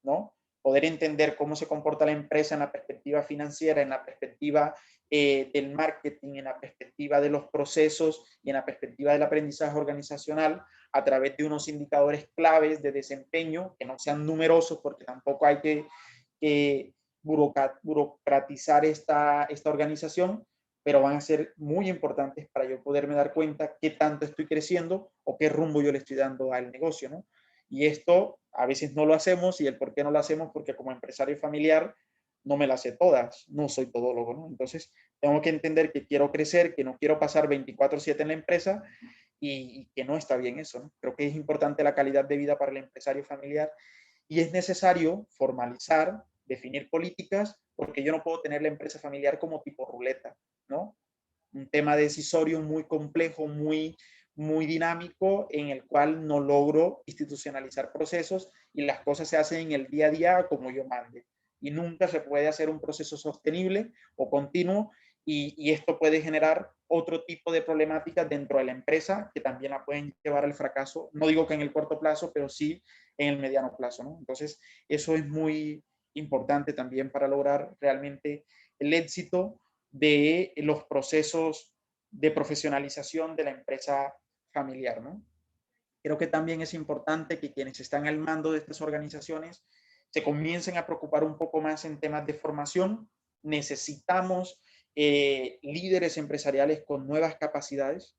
¿no? Poder entender cómo se comporta la empresa en la perspectiva financiera, en la perspectiva del marketing, en la perspectiva de los procesos y en la perspectiva del aprendizaje organizacional a través de unos indicadores claves de desempeño que no sean numerosos porque tampoco hay que burocratizar esta organización, pero van a ser muy importantes para yo poderme dar cuenta qué tanto estoy creciendo o qué rumbo yo le estoy dando al negocio, ¿no? Y esto a veces no lo hacemos y el por qué no lo hacemos porque como empresario familiar no me las sé todas, no soy todólogo, ¿no? Entonces tengo que entender que quiero crecer, que no quiero pasar 24/7 en la empresa y que no está bien eso, ¿no? Creo que es importante la calidad de vida para el empresario familiar y es necesario formalizar, definir políticas, porque yo no puedo tener la empresa familiar como tipo ruleta, ¿no? Un tema decisorio muy complejo, muy dinámico, en el cual no logro institucionalizar procesos y las cosas se hacen en el día a día como yo mande. Y nunca se puede hacer un proceso sostenible o continuo y esto puede generar otro tipo de problemáticas dentro de la empresa que también la pueden llevar al fracaso. No digo que en el corto plazo, pero sí en el mediano plazo, ¿no? Entonces, eso es muy importante también para lograr realmente el éxito de los procesos de profesionalización de la empresa familiar, ¿no? Creo que también es importante que quienes están al mando de estas organizaciones se comiencen a preocupar un poco más en temas de formación. Necesitamos líderes empresariales con nuevas capacidades.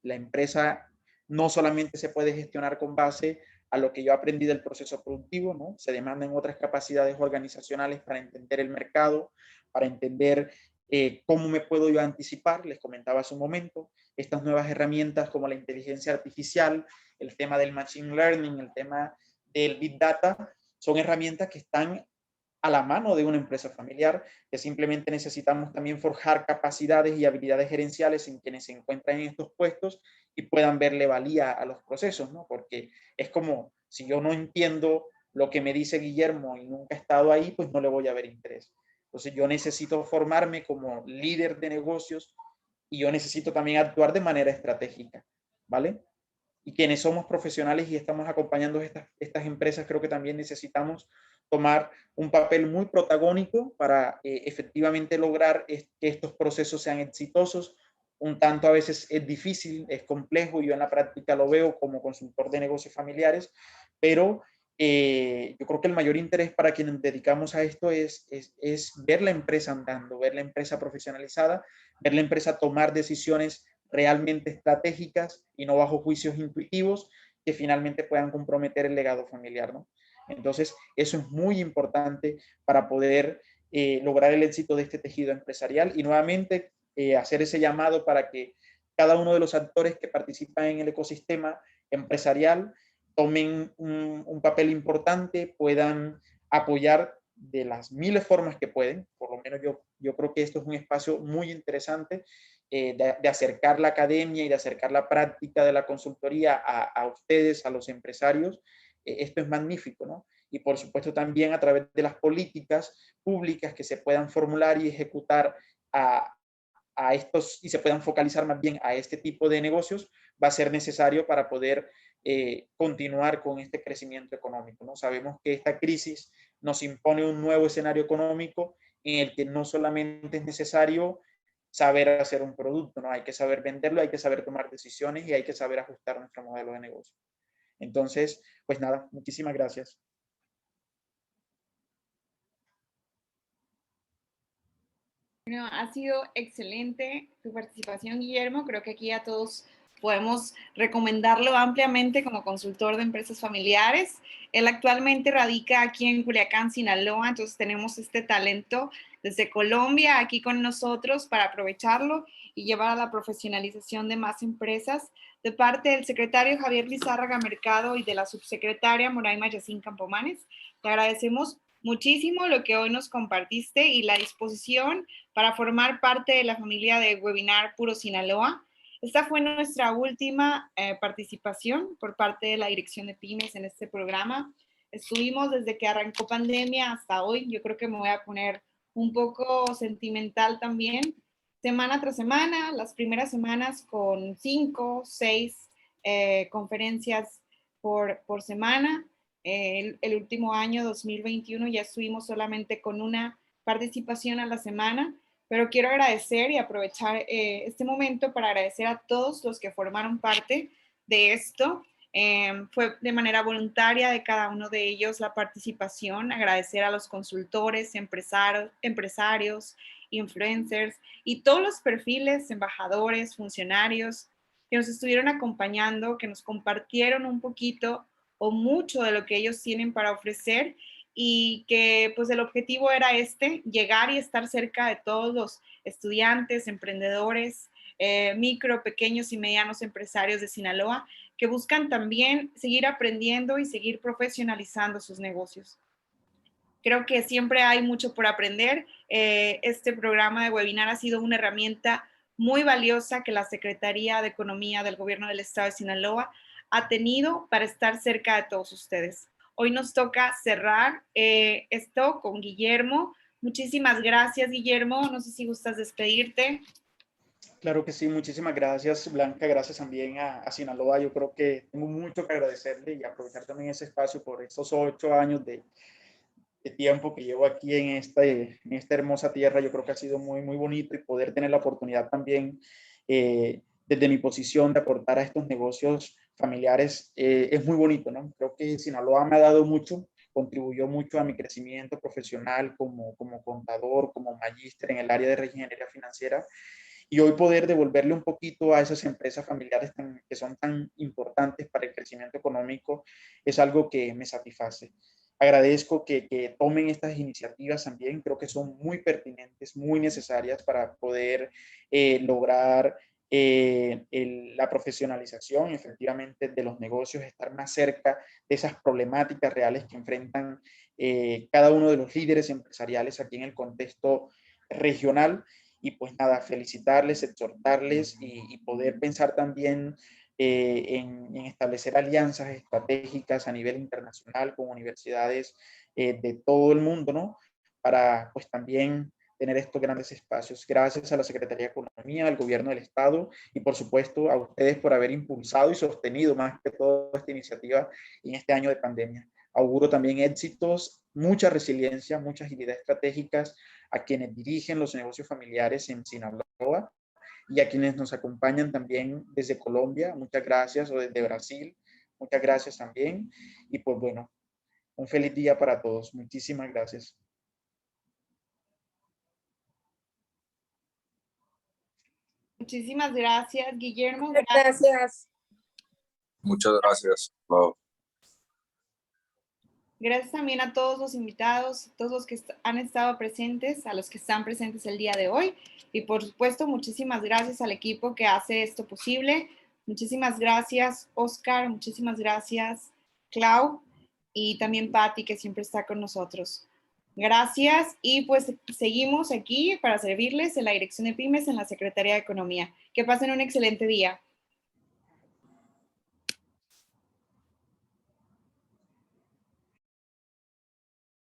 La empresa no solamente se puede gestionar con base a lo que yo aprendí del proceso productivo, ¿no? Se demandan otras capacidades organizacionales para entender el mercado, para entender ¿Cómo me puedo yo anticipar? Les comentaba hace un momento, estas nuevas herramientas como la inteligencia artificial, el tema del machine learning, el tema del big data, son herramientas que están a la mano de una empresa familiar, que simplemente necesitamos también forjar capacidades y habilidades gerenciales en quienes se encuentran en estos puestos y puedan verle valía a los procesos, ¿no? Porque es como, si yo no entiendo lo que me dice Guillermo y nunca he estado ahí, pues no le voy a ver interés. Entonces yo necesito formarme como líder de negocios y yo necesito también actuar de manera estratégica, ¿vale? Y quienes somos profesionales y estamos acompañando estas empresas, creo que también necesitamos tomar un papel muy protagónico para efectivamente lograr que estos procesos sean exitosos. Un tanto a veces es difícil, es complejo, yo en la práctica lo veo como consultor de negocios familiares, pero yo creo que el mayor interés para quienes dedicamos a esto es ver la empresa andando, ver la empresa profesionalizada, ver la empresa tomar decisiones realmente estratégicas y no bajo juicios intuitivos que finalmente puedan comprometer el legado familiar, ¿no? Entonces, eso es muy importante para poder lograr el éxito de este tejido empresarial y nuevamente hacer ese llamado para que cada uno de los actores que participan en el ecosistema empresarial tomen un papel importante, puedan apoyar de las miles formas que pueden. Por lo menos yo creo que esto es un espacio muy interesante de acercar la academia y de acercar la práctica de la consultoría a ustedes, a los empresarios. Esto es magnífico, ¿no? Y por supuesto también a través de las políticas públicas que se puedan formular y ejecutar a estos y se puedan focalizar más bien a este tipo de negocios, va a ser necesario para poder continuar con este crecimiento económico, ¿no? Sabemos que esta crisis nos impone un nuevo escenario económico en el que no solamente es necesario saber hacer un producto, ¿no? Hay que saber venderlo, hay que saber tomar decisiones y hay que saber ajustar nuestro modelo de negocio. Entonces, pues nada, muchísimas gracias.
Bueno, ha sido excelente tu participación, Guillermo. Creo que aquí a todos podemos recomendarlo ampliamente como consultor de empresas familiares. Él actualmente radica aquí en Culiacán, Sinaloa, entonces tenemos este talento desde Colombia aquí con nosotros para aprovecharlo y llevar a la profesionalización de más empresas. De parte del secretario Javier Lizárraga Mercado y de la subsecretaria Moraima Yacín Campomanes, te agradecemos muchísimo lo que hoy nos compartiste y la disposición para formar parte de la familia de Webinar Puro Sinaloa. Esta fue nuestra última participación por parte de la Dirección de Pymes en este programa. Estuvimos desde que arrancó pandemia hasta hoy. Yo creo que me voy a poner un poco sentimental también. Semana tras semana, las primeras semanas con 5, 6 conferencias por semana. El último año, 2021, ya estuvimos solamente con una participación a la semana, pero quiero agradecer y aprovechar este momento para agradecer a todos los que formaron parte de esto. Fue de manera voluntaria de cada uno de ellos la participación, agradecer a los consultores, empresarios, influencers y todos los perfiles, embajadores, funcionarios que nos estuvieron acompañando, que nos compartieron un poquito o mucho de lo que ellos tienen para ofrecer y que pues el objetivo era llegar y estar cerca de todos los estudiantes, emprendedores, micro, pequeños y medianos empresarios de Sinaloa que buscan también seguir aprendiendo y seguir profesionalizando sus negocios. Creo que siempre hay mucho por aprender. Este programa de webinar ha sido una herramienta muy valiosa que la Secretaría de Economía del Gobierno del Estado de Sinaloa ha tenido para estar cerca de todos ustedes. Hoy nos toca cerrar esto con Guillermo. Muchísimas gracias, Guillermo. No sé si gustas despedirte.
Claro que sí, muchísimas gracias, Blanca. Gracias también a Sinaloa. Yo creo que tengo mucho que agradecerle y aprovechar también ese espacio por estos 8 años de tiempo que llevo aquí en esta hermosa tierra. Yo creo que ha sido muy, muy bonito y poder tener la oportunidad también desde mi posición de aportar a estos negocios familiares es muy bonito, ¿no? Creo que Sinaloa me ha dado mucho, contribuyó mucho a mi crecimiento profesional como contador, como magíster en el área de ingeniería financiera y hoy poder devolverle un poquito a esas empresas familiares que son tan importantes para el crecimiento económico es algo que me satisface. agradezco que tomen estas iniciativas también, creo que son muy pertinentes, muy necesarias para poder lograr la profesionalización efectivamente de los negocios, estar más cerca de esas problemáticas reales que enfrentan cada uno de los líderes empresariales aquí en el contexto regional. Y pues nada, felicitarles, exhortarles y poder pensar también en establecer alianzas estratégicas a nivel internacional con universidades de todo el mundo, ¿no? Para pues también tener estos grandes espacios. Gracias a la Secretaría de Economía, al Gobierno del Estado y por supuesto a ustedes por haber impulsado y sostenido más que todo esta iniciativa en este año de pandemia. Auguro también éxitos, mucha resiliencia, mucha agilidad estratégicas a quienes dirigen los negocios familiares en Sinaloa y a quienes nos acompañan también desde Colombia, muchas gracias, o desde Brasil, muchas gracias también. Y pues bueno, un feliz día para todos. Muchísimas gracias.
Muchísimas gracias, Guillermo.
Gracias.
Muchas gracias. Wow.
Gracias también a todos los invitados, a todos los que han estado presentes, a los que están presentes el día de hoy. Y por supuesto, muchísimas gracias al equipo que hace esto posible. Muchísimas gracias, Oscar. Muchísimas gracias, Clau. Y también Patti, que siempre está con nosotros. Gracias. Y pues seguimos aquí para servirles en la Dirección de Pymes en la Secretaría de Economía. Que pasen un excelente día.